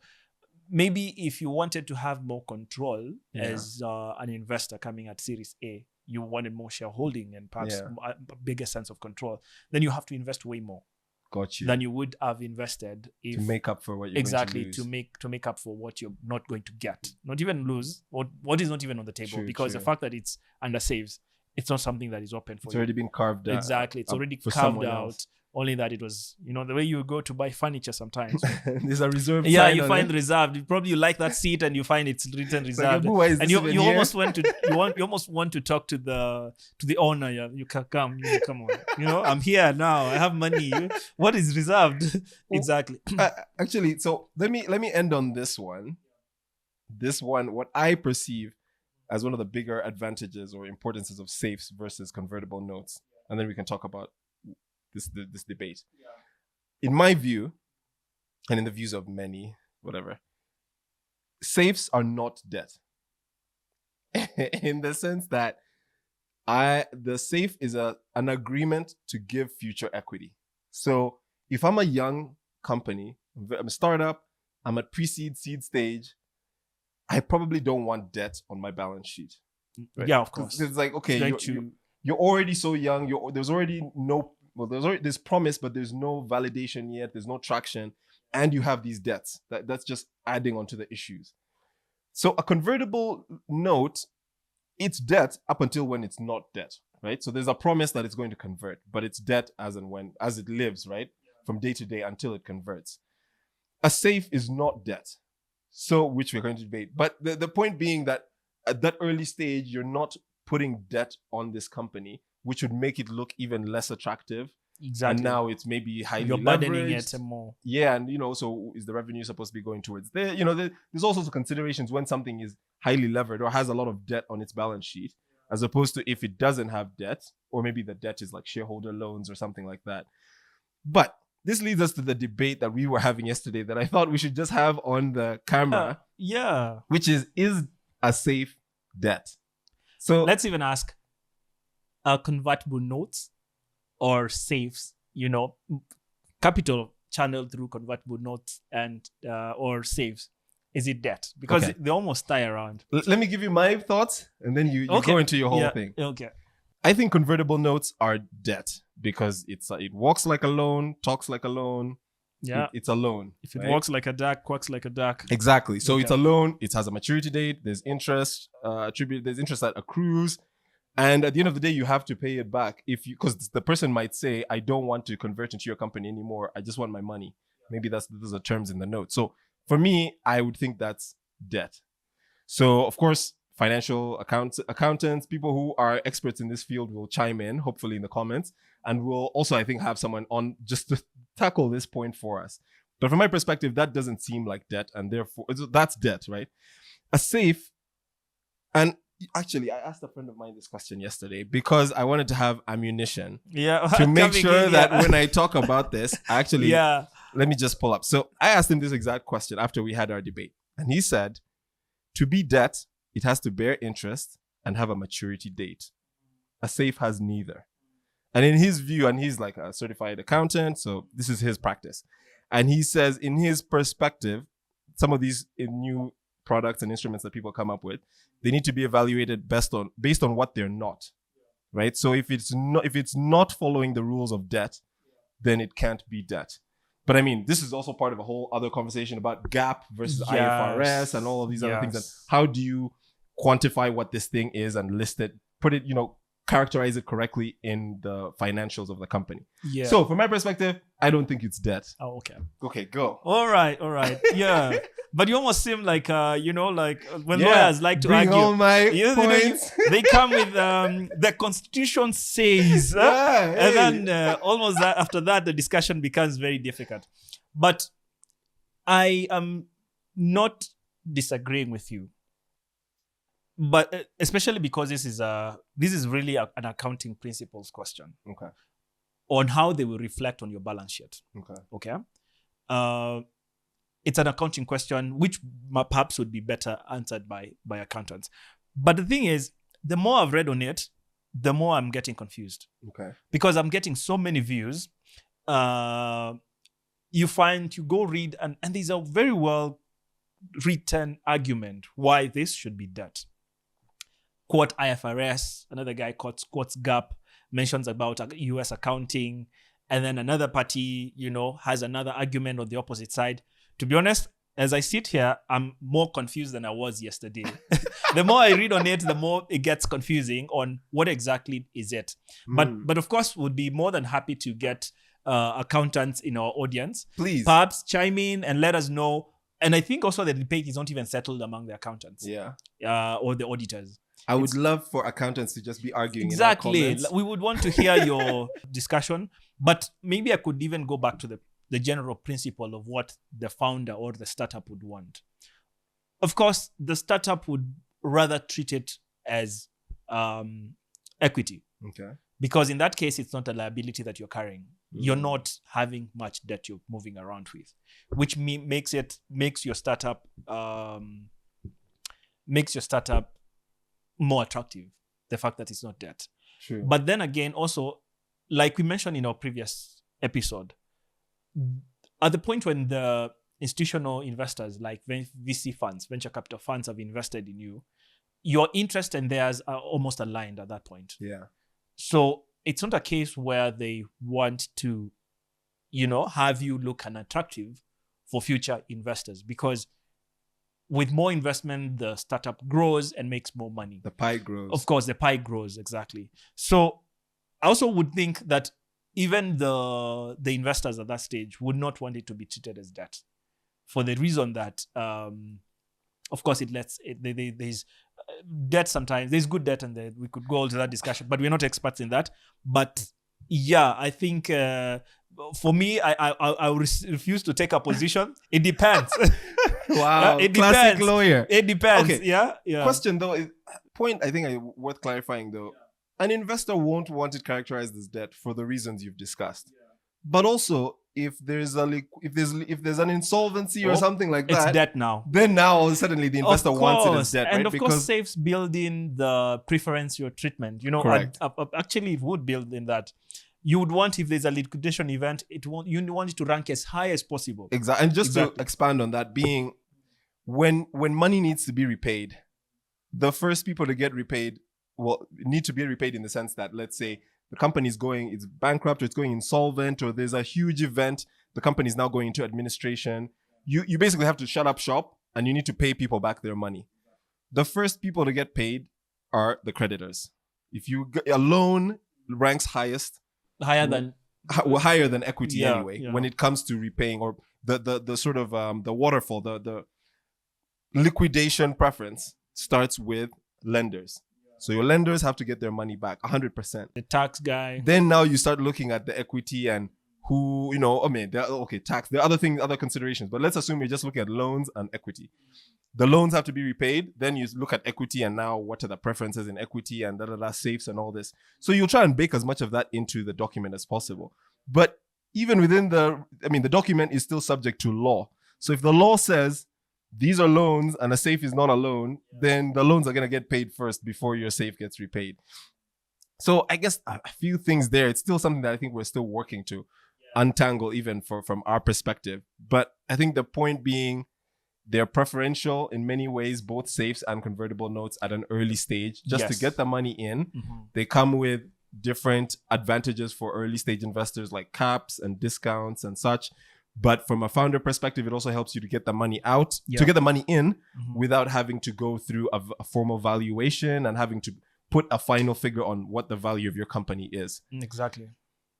maybe if you wanted to have more control as an investor coming at Series A, you wanted more shareholding and perhaps a bigger sense of control, then you have to invest way more. Got you. Than you would have invested if, to make up for what you're going to lose. to make up for what you're not going to get, not even lose, or what is not even on the table. Because the fact that it's under saves, it's not something that is open for you. It's already been carved out. Exactly, it's already carved out. Only that it was, the way you go to buy furniture sometimes. There's a reserve. Yeah, you find reserved. You like that seat and you find it's written reserved. Like, and you almost want to talk to the owner. Yeah, you can come. Come on. I'm here now. I have money. What is reserved? Exactly. Actually, so let me end on this one. This one, what I perceive as one of the bigger advantages or importances of safes versus convertible notes, and then we can talk about this debate. In my view, and in the views of many, whatever, safes are not debt. In the sense that the safe is an agreement to give future equity. So if I'm a young company, I'm a startup, I'm at pre-seed, seed stage, I probably don't want debt on my balance sheet. Right? Yeah, of course. It's like, okay, you're already so young. There's promise, but there's no validation yet. There's no traction. And you have these debts. That's just adding on to the issues. So a convertible note, it's debt up until when it's not debt, right? So there's a promise that it's going to convert, but it's debt as it lives, right? From day to day until it converts. A safe is not debt. So, which we're going to debate. But the point being that at that early stage, you're not putting debt on this company, which would make it look even less attractive. Exactly. And now it's maybe highly You're leveraged. burdening it more. Yeah, and so is the revenue supposed to be going towards there? There's all sorts of considerations when something is highly levered or has a lot of debt on its balance sheet, as opposed to if it doesn't have debt, or maybe the debt is like shareholder loans or something like that. But this leads us to the debate that we were having yesterday that I thought we should just have on the camera. Yeah. Which is a safe debt? So let's even ask, convertible notes or safes, capital channeled through convertible notes and or safes, is it debt? Because they almost tie around. Let me give you my thoughts, and then you go into your whole thing. Okay. I think convertible notes are debt because it walks like a loan, talks like a loan. Yeah, it's a loan. If it walks like a duck, quacks like a duck. Exactly. So it's a loan. It has a maturity date. There's interest there's interest that accrues, and at the end of the day, you have to pay it back because the person might say, "I don't want to convert into your company anymore. I just want my money." Maybe those are terms in the note. So for me, I would think that's debt. So of course, financial accountants, people who are experts in this field will chime in, hopefully in the comments, and we'll also, I think, have someone on just to tackle this point for us. But from my perspective, that doesn't seem like debt, and therefore that's debt, right? A safe, and actually, I asked a friend of mine this question yesterday because I wanted to have ammunition to make sure that when I talk about this, actually, let me just pull up. So I asked him this exact question after we had our debate, and he said, to be debt, it has to bear interest and have a maturity date. A safe has neither. And in his view, and he's like a certified accountant, so this is his practice. And he says, in his perspective, some of these new products and instruments that people come up with, they need to be evaluated based on what they're not, right? So if it's not following the rules of debt, then it can't be debt. But I mean, this is also part of a whole other conversation about GAAP versus IFRS and all of these other things. And how do you quantify what this thing is and list it, put it, characterize it correctly in the financials of the company. Yeah. So from my perspective, I don't think it's debt. Oh, okay. Okay, go. All right. Yeah. But you almost seem like, like when lawyers like to argue. All my points. They come with the Constitution says. And then almost after that, the discussion becomes very difficult. But I am not disagreeing with you. But especially because this is really an accounting principles question. Okay. On how they will reflect on your balance sheet. Okay. It's an accounting question which perhaps would be better answered by accountants. But the thing is, the more I've read on it, the more I'm getting confused. Okay. Because I'm getting so many views. You go read and there's a very well written argument why this should be debt. Quote IFRS, another guy quotes GAAP, mentions about US accounting, and then another party, has another argument on the opposite side. To be honest, as I sit here, I'm more confused than I was yesterday. The more I read on it, the more it gets confusing on what exactly is it. But of course, would be more than happy to get accountants in our audience. Please. Perhaps chime in and let us know. And I think also the debate is not even settled among the accountants. Or the auditors. I would love for accountants to just be arguing. Exactly. We would want to hear your discussion, but maybe I could even go back to the general principle of what the founder or the startup would want. Of course, the startup would rather treat it as equity. Okay. Because in that case, it's not a liability that you're carrying. You're not having much debt you're moving around with, which makes your startup more attractive, the fact that it's not debt. True. But then again, also, like we mentioned in our previous episode, at the point when the institutional investors like VC funds, venture capital funds have invested in you, your interest and theirs are almost aligned at that point. Yeah. So it's not a case where they want to, have you look unattractive for future investors, because with more investment, the startup grows and makes more money. The pie grows. Of course, the pie grows, exactly. So I also would think that even the investors at that stage would not want it to be treated as debt, for the reason that, of course, there's debt sometimes. There's good debt, and we could go into that discussion, but we're not experts in that. But yeah, I think for me, I refuse to take a position. It depends. Wow, it classic depends. lawyer. It depends. Okay. Yeah. Question though, point I think worth clarifying though. An investor won't want it characterized as debt for the reasons you've discussed. But also, if there's an insolvency or something like it's that, debt now. then now all of a sudden the investor wants it as debt, and right? of course, safes build in the preferential treatment. Correct. Actually, it would build in that. You would want, if there's a liquidation event, you want it to rank as high as possible. Exactly. And just to expand on that, being when money needs to be repaid, the first people to get repaid need to be repaid in the sense that, let's say the company is it's bankrupt, or it's going insolvent, or there's a huge event, the company is now going into administration. You basically have to shut up shop and you need to pay people back their money. The first people to get paid are the creditors. If a loan ranks higher than equity anyway, when it comes to repaying, or the sort of the waterfall, the liquidation preference starts with lenders. So your lenders have to get their money back 100%. The tax guy. Then now you start looking at the equity and who, tax. There are other considerations, but let's assume you're just looking at loans and equity. The loans have to be repaid. Then you look at equity, and now what are the preferences in equity and safes and all this. So you'll try and bake as much of that into the document as possible. But even within the document is still subject to law. So if the law says these are loans and a safe is not a loan, then the loans are going to get paid first before your safe gets repaid. So I guess a few things there. It's still something that I think we're still working to untangle, even from our perspective. But I think the point being, they're preferential in many ways, both safes and convertible notes at an early stage, just to get the money in. Mm-hmm. They come with different advantages for early stage investors, like caps and discounts and such. But from a founder perspective, it also helps you to get the money out, to get the money in, without having to go through a formal valuation and having to put a final figure on what the value of your company is. Exactly.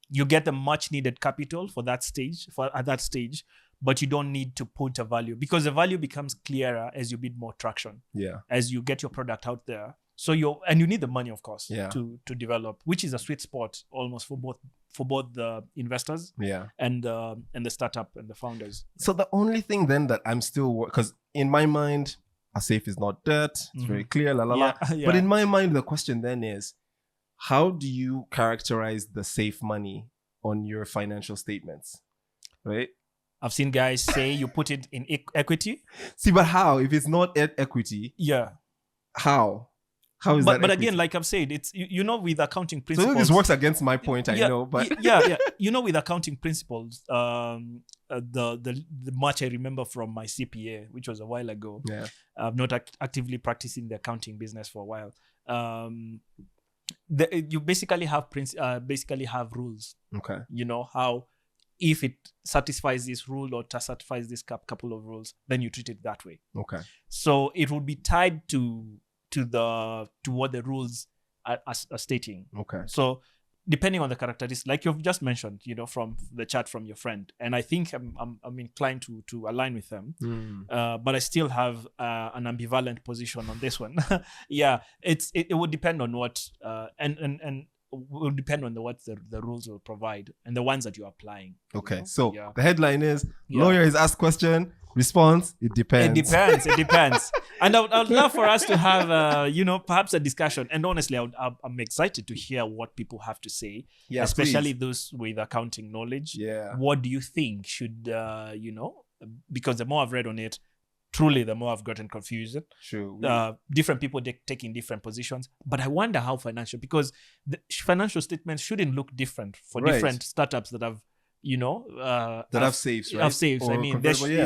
You get the much needed capital at that stage, but you don't need to put a value, because the value becomes clearer as you build more traction. Yeah. As you get your product out there. So you need the money, of course, to develop, which is a sweet spot almost for both the investors and the startup and the founders. So the only thing then that I'm still, because in my mind, a safe is not debt. It's very clear, But in my mind, the question then is, how do you characterize the safe money on your financial statements, right? I've seen guys say you put it in equity. See, but how? If it's not equity, how? How is that? But again, like I've said, it's with accounting principles. So this works against my point, I know, but with accounting principles, the much I remember from my CPA, which was a while ago. Yeah, I've not actively practicing the accounting business for a while. You basically have rules. Okay. How, if it satisfies this rule or satisfies this couple of rules, then you treat it that way. Okay. So it would be tied to what the rules are stating. Okay. So depending on the characteristics, like you've just mentioned, from the chat from your friend, and I think I'm inclined to align with them, but I still have an ambivalent position on this one. It would depend on what and will depend on what the rules will provide and the ones that you're applying. Okay, so the headline is lawyer is asked question, response, it depends. It depends. And I would love for us to have perhaps a discussion. And honestly, I'm excited to hear what people have to say, especially those with accounting knowledge. What do you think should because the more I've read on it, truly, the more I've gotten confused. Sure. Different people taking different positions. But I wonder how because the financial statements shouldn't look different for different startups that have, that have safes, right? Have safes. Or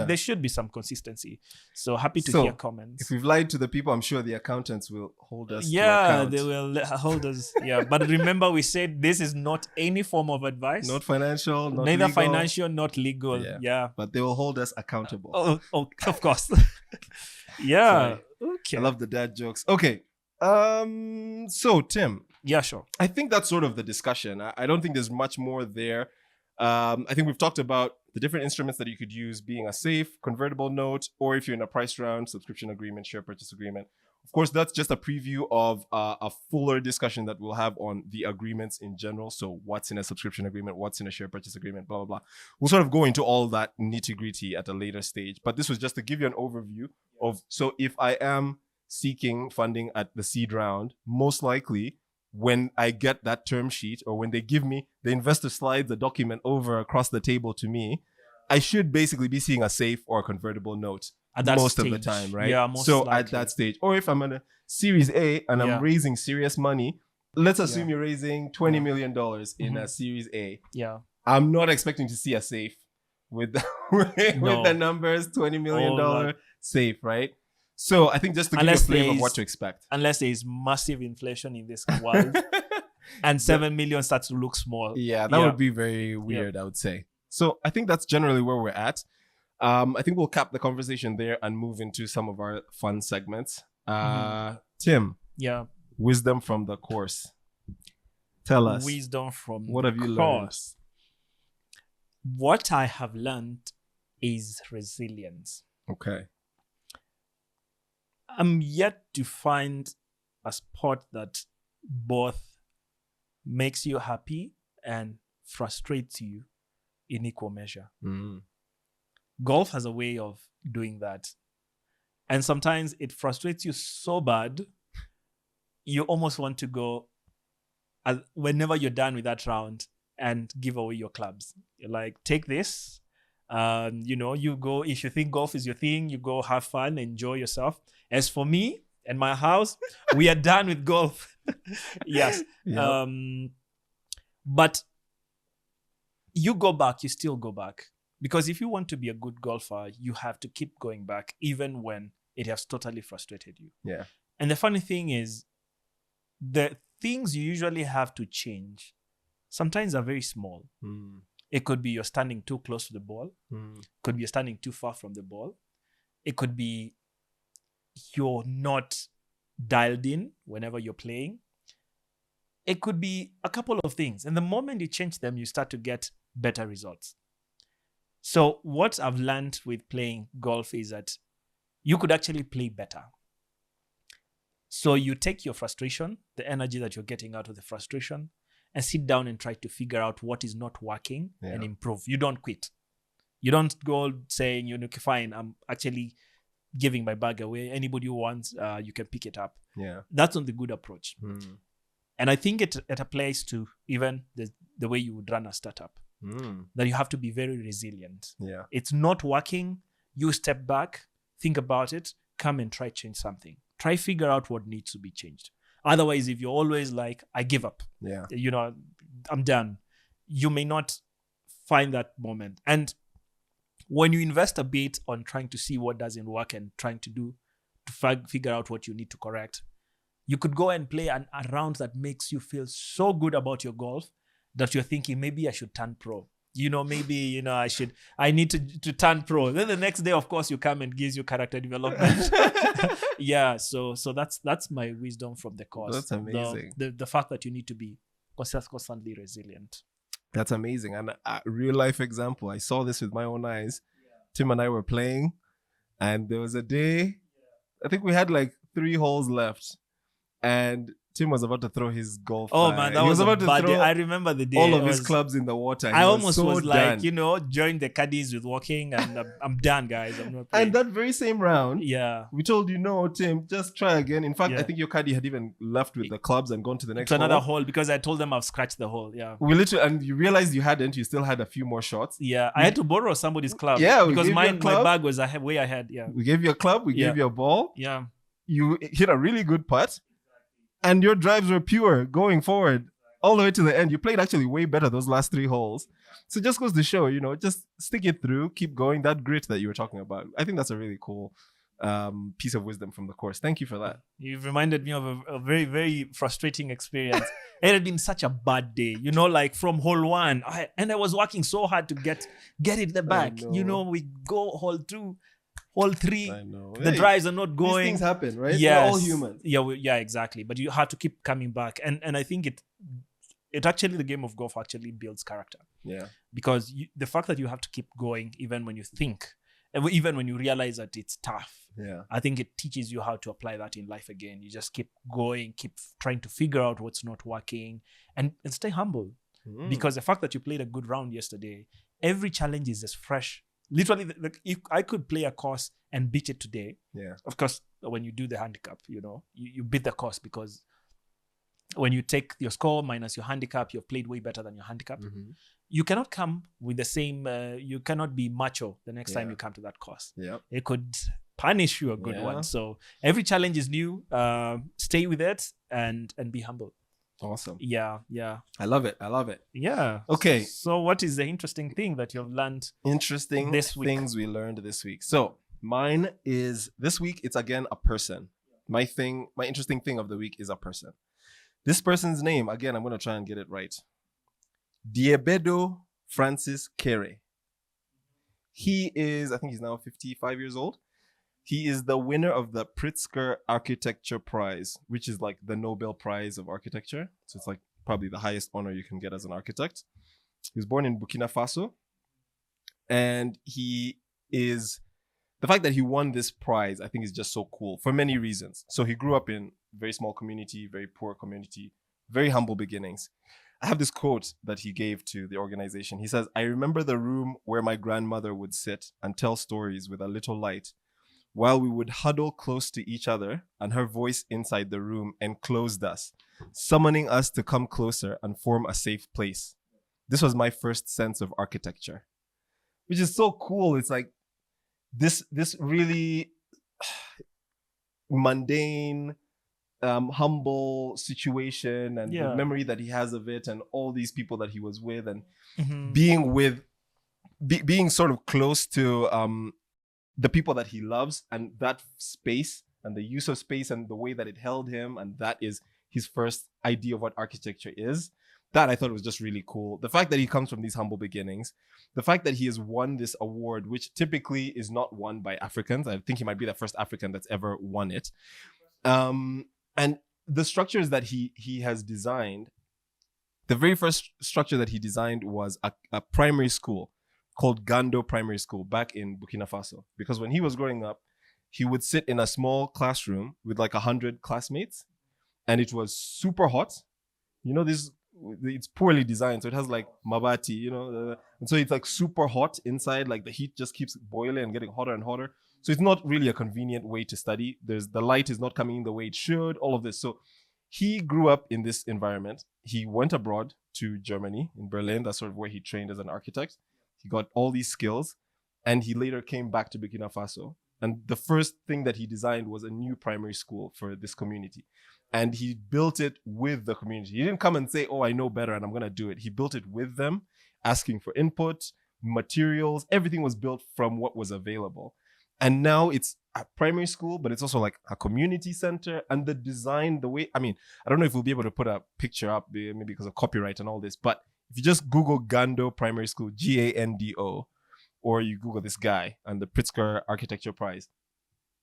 there should be some consistency. So happy to hear comments. If we've lied to the people, I'm sure the accountants will hold us to account. They will hold us. But remember, we said this is not any form of advice. Not financial, not neither legal. Financial, not legal. But they will hold us accountable. Oh, of course. Okay. I love the dad jokes. Okay. So Tim. Yeah, sure. I think that's sort of the discussion. I don't think there's much more there. I think we've talked about the different instruments that you could use, being a safe, convertible note, or if you're in a price round, subscription agreement, share purchase agreement. Of course, that's just a preview of a fuller discussion that we'll have on the agreements in general. So what's in a subscription agreement, what's in a share purchase agreement, blah, blah, blah. We'll sort of go into all that nitty-gritty at a later stage. But this was just to give you an overview of, so if I am seeking funding at the seed round, most likely when I get that term sheet, or when they give me, the investor slides the document over across the table to me, I should basically be seeing a safe or a convertible note At that most of the stage. time, right? Yeah, most so at likely. that stage, or if I'm in a Series A and I'm raising serious money, let's assume you're raising $20 million in a Series A. Yeah. I'm not expecting to see a safe with the numbers, $20 million safe, right? So I think just to give you a flavor of what to expect. Unless there is massive inflation in this world and 7 million starts to look small. Yeah, that would be very weird, I would say. So I think that's generally where we're at. I think we'll cap the conversation there and move into some of our fun segments. Tim. Yeah. Wisdom from the course. Tell us. Wisdom from what have you learned? What I have learned is resilience. Okay. I'm yet to find a sport that both makes you happy and frustrates you in equal measure. Golf has a way of doing that. And sometimes it frustrates you so bad, you almost want to go, whenever you're done with that round, and give away your clubs. You're like, take this. You go, if you think golf is your thing, you go have fun, enjoy yourself. As for me and my house, we are done with golf. Yes. Yep. But you go back, you still go back. Because if you want to be a good golfer, you have to keep going back, even when it has totally frustrated you. Yeah. And the funny thing is, the things you usually have to change sometimes are very small. It could be you're standing too close to the ball. Could be you're standing too far from the ball. It could be you're not dialed in whenever you're playing. It could be a couple of things. And the moment you change them, you start to get better results. So what I've learned with playing golf is that you could actually play better. So you take your frustration, the energy that you're getting out of the frustration, and sit down and try to figure out what is not working and improve. You don't quit. You don't go saying, okay, fine, I'm actually giving my bag away. Anybody who wants, you can pick it up. Yeah. That's not the good approach. And I think it applies to even the way you would run a startup. That you have to be very resilient. Yeah. It's not working. You step back, think about it, come and try change something. Try figure out what needs to be changed. Otherwise, if you're always like, I give up, I'm done, you may not find that moment. And when you invest a bit on trying to see what doesn't work and trying to figure out what you need to correct, you could go and play a round that makes you feel so good about your golf that you're thinking, maybe I should turn pro. Maybe, I need to turn pro. Then the next day, of course, you come and gives you character development. Yeah. So that's my wisdom from the course. That's amazing. The fact that you need to be constantly resilient. That's amazing. And a real life example, I saw this with my own eyes. Tim and I were playing, and there was a day, I think we had like 3 holes left, and Tim was about to throw his golf Oh bag. man, that He was a about to bad throw day. I remember the day. all of his clubs in the water. I almost so was done. like, join the caddies with walking, and I'm done, guys. I'm not playing. And that very same round, yeah, we told you, no, Tim, just try again. In fact, Yeah. I think your caddy had even left with the clubs and gone to the next to another hole. hole because I told them I've scratched the hole. Yeah. We literally, and you realized you hadn't. You still had a few more shots. Yeah, I had to borrow somebody's club. Yeah, we because gave you a my club. bag was way ahead. Yeah, We gave you a club. We gave you a ball. yeah. You hit a really good putt, and your drives were pure going forward all the way to the end. You played actually way better those last 3 holes. So it just goes to show, just stick it through, keep going. That grit that you were talking about, I think that's a really cool piece of wisdom from the course. Thank you for that. You've reminded me of a very, very frustrating experience. It had been such a bad day, like from hole 1. I was working so hard to get it in the bag. know. We go hole 2, hole 3. I know. The drives are not going. These things happen, right? Yes. We're all human. Yeah, exactly. But you have to keep coming back. And I think it actually, the game of golf actually builds character. Yeah. Because the fact that you have to keep going even when you think, even when you realize that it's tough, Yeah. I think it teaches you how to apply that in life again. You just keep going, keep trying to figure out what's not working, and stay humble. Because the fact that you played a good round yesterday, every challenge is as fresh. Literally, if I could play a course and beat it today, Yeah. of course, when you do the handicap, you beat the course because when you take your score minus your handicap, you've played way better than your handicap. Mhm. You cannot come with the same, you cannot be macho the next time Yeah. you come to that course. Yeah. It could punish you a good Yeah. one. So every challenge is new. Stay with it and be humble. Awesome. Yeah. I love it. Yeah. Okay. So what is the interesting thing that you've learned? Interesting This week. things we learned this week. So mine is this week. It's again a person. My interesting thing of the week is a person. This person's name, again, I'm going to try and get it right. Diebedo Francis Kere. He is, I think he's now 55 years old. He is the winner of the Pritzker Architecture Prize, which is like the Nobel Prize of Architecture. So it's like probably the highest honor you can get as an architect. He was born in Burkina Faso. And the fact that he won this prize, I think, is just so cool for many reasons. So he grew up in a very small community, very poor community, very humble beginnings. I have this quote that he gave to the organization. He says, "I remember the room where my grandmother would sit and tell stories with a little light, while we would huddle close to each other, and her voice inside the room enclosed us, summoning us to come closer and form a safe place. This was my first sense of architecture." Which is so cool. It's like this really mundane, humble situation, and the memory that he has of it, and all these people that he was with, and being sort of close to the people that he loves, and that space and the use of space and the way that it held him, and that is his first idea of what architecture is. That I thought was just really cool. The fact that he comes from these humble beginnings, the fact that he has won this award, which typically is not won by Africans. I think he might be the first African that's ever won it. And the structures that he has designed, the very first structure that he designed was a primary school called Gando Primary School back in Burkina Faso. Because when he was growing up, he would sit in a small classroom with like 100 classmates, and it was super hot. You know, it's poorly designed, so it has like mabati, you know, and so it's like super hot inside. Like the heat just keeps boiling and getting hotter and hotter. So it's not really a convenient way to study. The light is not coming in the way it should. All of this. So he grew up in this environment. He went abroad to Germany, in Berlin. That's sort of where he trained as an architect. He got all these skills, and he later came back to Burkina Faso. And the first thing that he designed was a new primary school for this community. And he built it with the community. He didn't come and say, "Oh, I know better and I'm going to do it." He built it with them, asking for input, materials. Everything was built from what was available. And now it's a primary school, but it's also like a community center. And the design, the way, I mean, I don't know if we'll be able to put a picture up, maybe because of copyright and all this, but if you just Google Gando Primary School, Gando, or you Google this guy and the Pritzker Architecture Prize,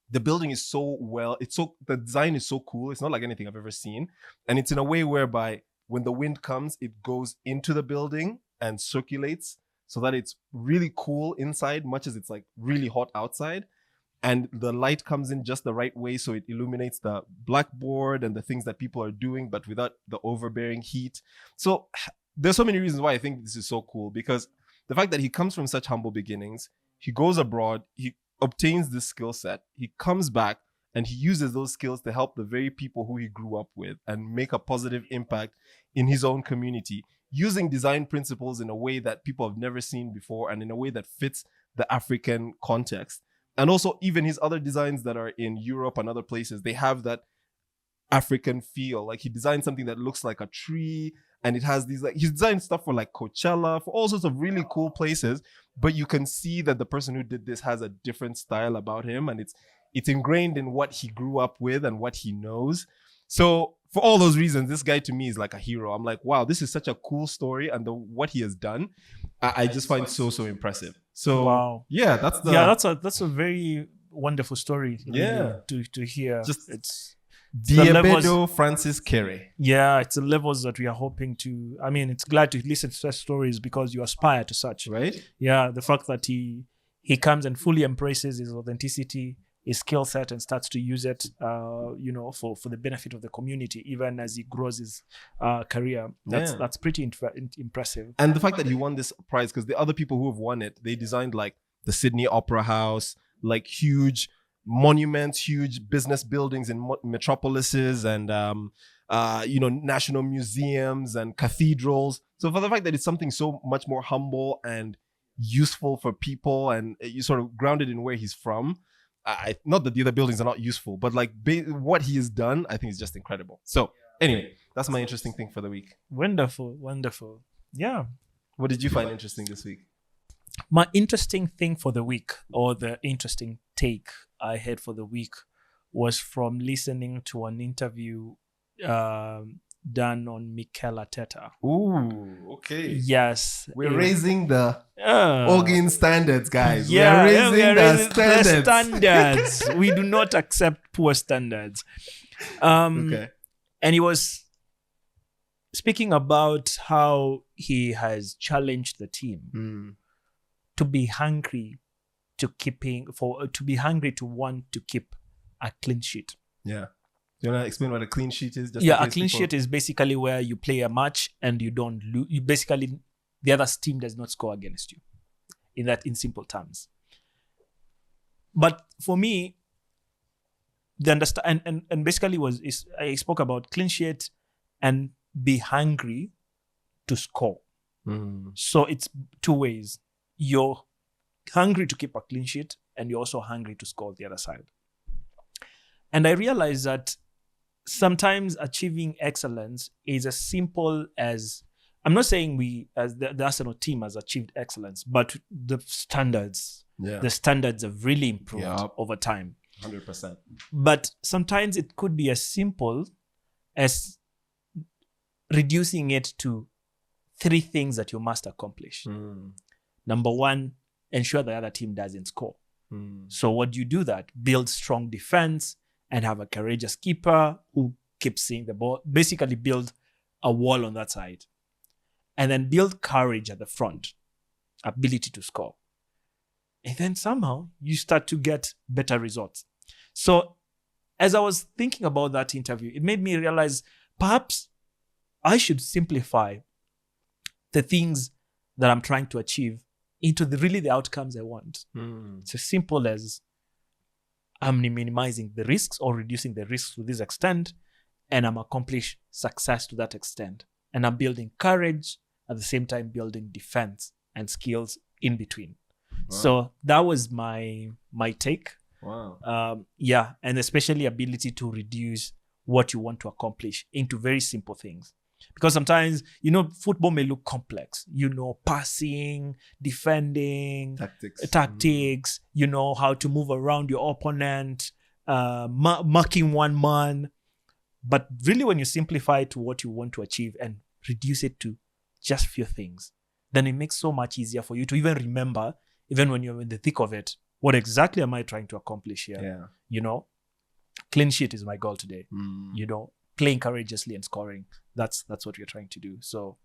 the building is the design is so cool. It's not like anything I've ever seen. And it's in a way whereby when the wind comes, it goes into the building and circulates so that it's really cool inside, much as it's like really hot outside. And the light comes in just the right way, so it illuminates the blackboard and the things that people are doing, but without the overbearing heat. So there's so many reasons why I think this is so cool, because the fact that he comes from such humble beginnings, he goes abroad, he obtains this skill set, he comes back, and he uses those skills to help the very people who he grew up with and make a positive impact in his own community, using design principles in a way that people have never seen before and in a way that fits the African context. And also even his other designs that are in Europe and other places, they have that African feel. Like he designed something that looks like a tree, and it has these, like, he's designed stuff for like Coachella, for all sorts of really cool places, but you can see that the person who did this has a different style about him, and it's ingrained in what he grew up with and what he knows. So for all those reasons, this guy to me is like a hero. I'm like, wow, this is such a cool story, and what he has done, I just find so impressive. So wow, yeah, that's a very wonderful story. Yeah, really, to hear. Just it's Diebedo Francis Kere. Yeah, it's the levels that we are hoping to. I mean, it's glad to listen to such stories because you aspire to such. Right? Yeah, the fact that he comes and fully embraces his authenticity, his skill set, and starts to use it, for the benefit of the community, even as he grows his career. That's pretty impressive. And the fact that he won this prize, because the other people who have won it, they designed like the Sydney Opera House, like huge monuments, huge business buildings in metropolises, and national museums and cathedrals. So for the fact that it's something so much more humble and useful for people, and you sort of grounded in where he's from. Not that the other buildings are not useful, but like what he has done, I think is just incredible. So anyway, that's my interesting thing for the week. Wonderful. Yeah. What did you find interesting this week? My interesting thing for the week, or the interesting take I had for the week, was from listening to an interview done on Mikel Arteta. Ooh, okay. Yes. We're raising the organ standards, guys. Yeah, we're raising the standards. We do not accept poor standards. Okay. And he was speaking about how he has challenged the team to be hungry to want to keep a clean sheet. Yeah. Do you want to explain what a clean sheet is? A clean sheet is basically where you play a match and you don't lose. You basically, the other team does not score against you. In simple terms. But for me, the understand and basically I spoke about clean sheet and be hungry to score. So it's two ways. You're hungry to keep a clean sheet, and you're also hungry to score the other side. And I realized that sometimes achieving excellence is as simple as, I'm not saying we, as the Arsenal team, has achieved excellence, but the standards have really improved over time. 100%. But sometimes it could be as simple as reducing it to 3 things that you must accomplish. Number 1, ensure the other team doesn't score. So what do you do that? Build strong defense and have a courageous keeper who keeps seeing the ball. Basically build a wall on that side. And then build courage at the front, ability to score. And then somehow you start to get better results. So as I was thinking about that interview, it made me realize perhaps I should simplify the things that I'm trying to achieve into the outcomes I want. It's as simple as I'm minimizing the risks or reducing the risks to this extent, and I'm accomplishing success to that extent. And I'm building courage, at the same time building defense and skills in between. Wow. So that was my take. Wow. And especially ability to reduce what you want to accomplish into very simple things. Because sometimes, football may look complex. Passing, defending, tactics, how to move around your opponent, marking one man. But really, when you simplify it to what you want to achieve and reduce it to just few things, then it makes so much easier for you to even remember, even when you're in the thick of it, what exactly am I trying to accomplish here? Yeah. Clean sheet is my goal today. Playing courageously and scoring. That's what we're trying to do. So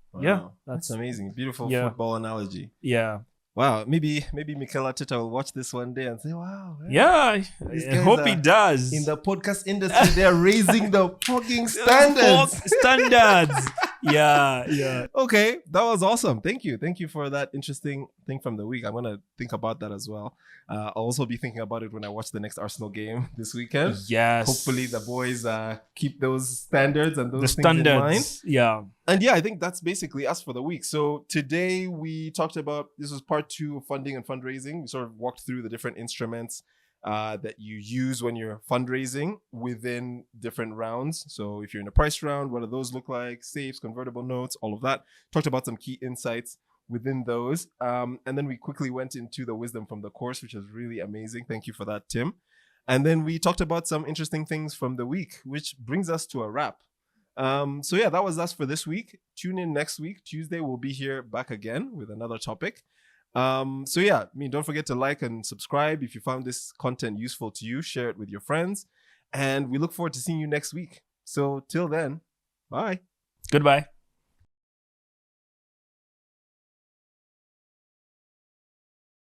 that's amazing. Beautiful football analogy. Yeah. Wow. Maybe Mikel Arteta will watch this one day and say, "Wow." Yeah. I hope he does. In the podcast industry, they're raising the fucking standards. Yeah. Okay, that was awesome. Thank you for that interesting thing from the week. I'm gonna think about that as well. I'll also be thinking about it when I watch the next Arsenal game this weekend. Yes. Hopefully the boys keep those standards and those things in mind. Yeah. And I think that's basically us for the week. So today we talked about, this was part 2 of funding and fundraising. We sort of walked through the different instruments that you use when you're fundraising within different rounds. So if you're in a price round, what do those look like? Safes, convertible notes, all of that. Talked about some key insights within those. And then we quickly went into the wisdom from the course, which was really amazing. Thank you for that, Tim. And then we talked about some interesting things from the week, which brings us to a wrap. That was us for this week. Tune in next week. Tuesday, we'll be here back again with another topic. Don't forget to like and subscribe. If you found this content useful to you, share it with your friends. And we look forward to seeing you next week. So till then, bye. Goodbye.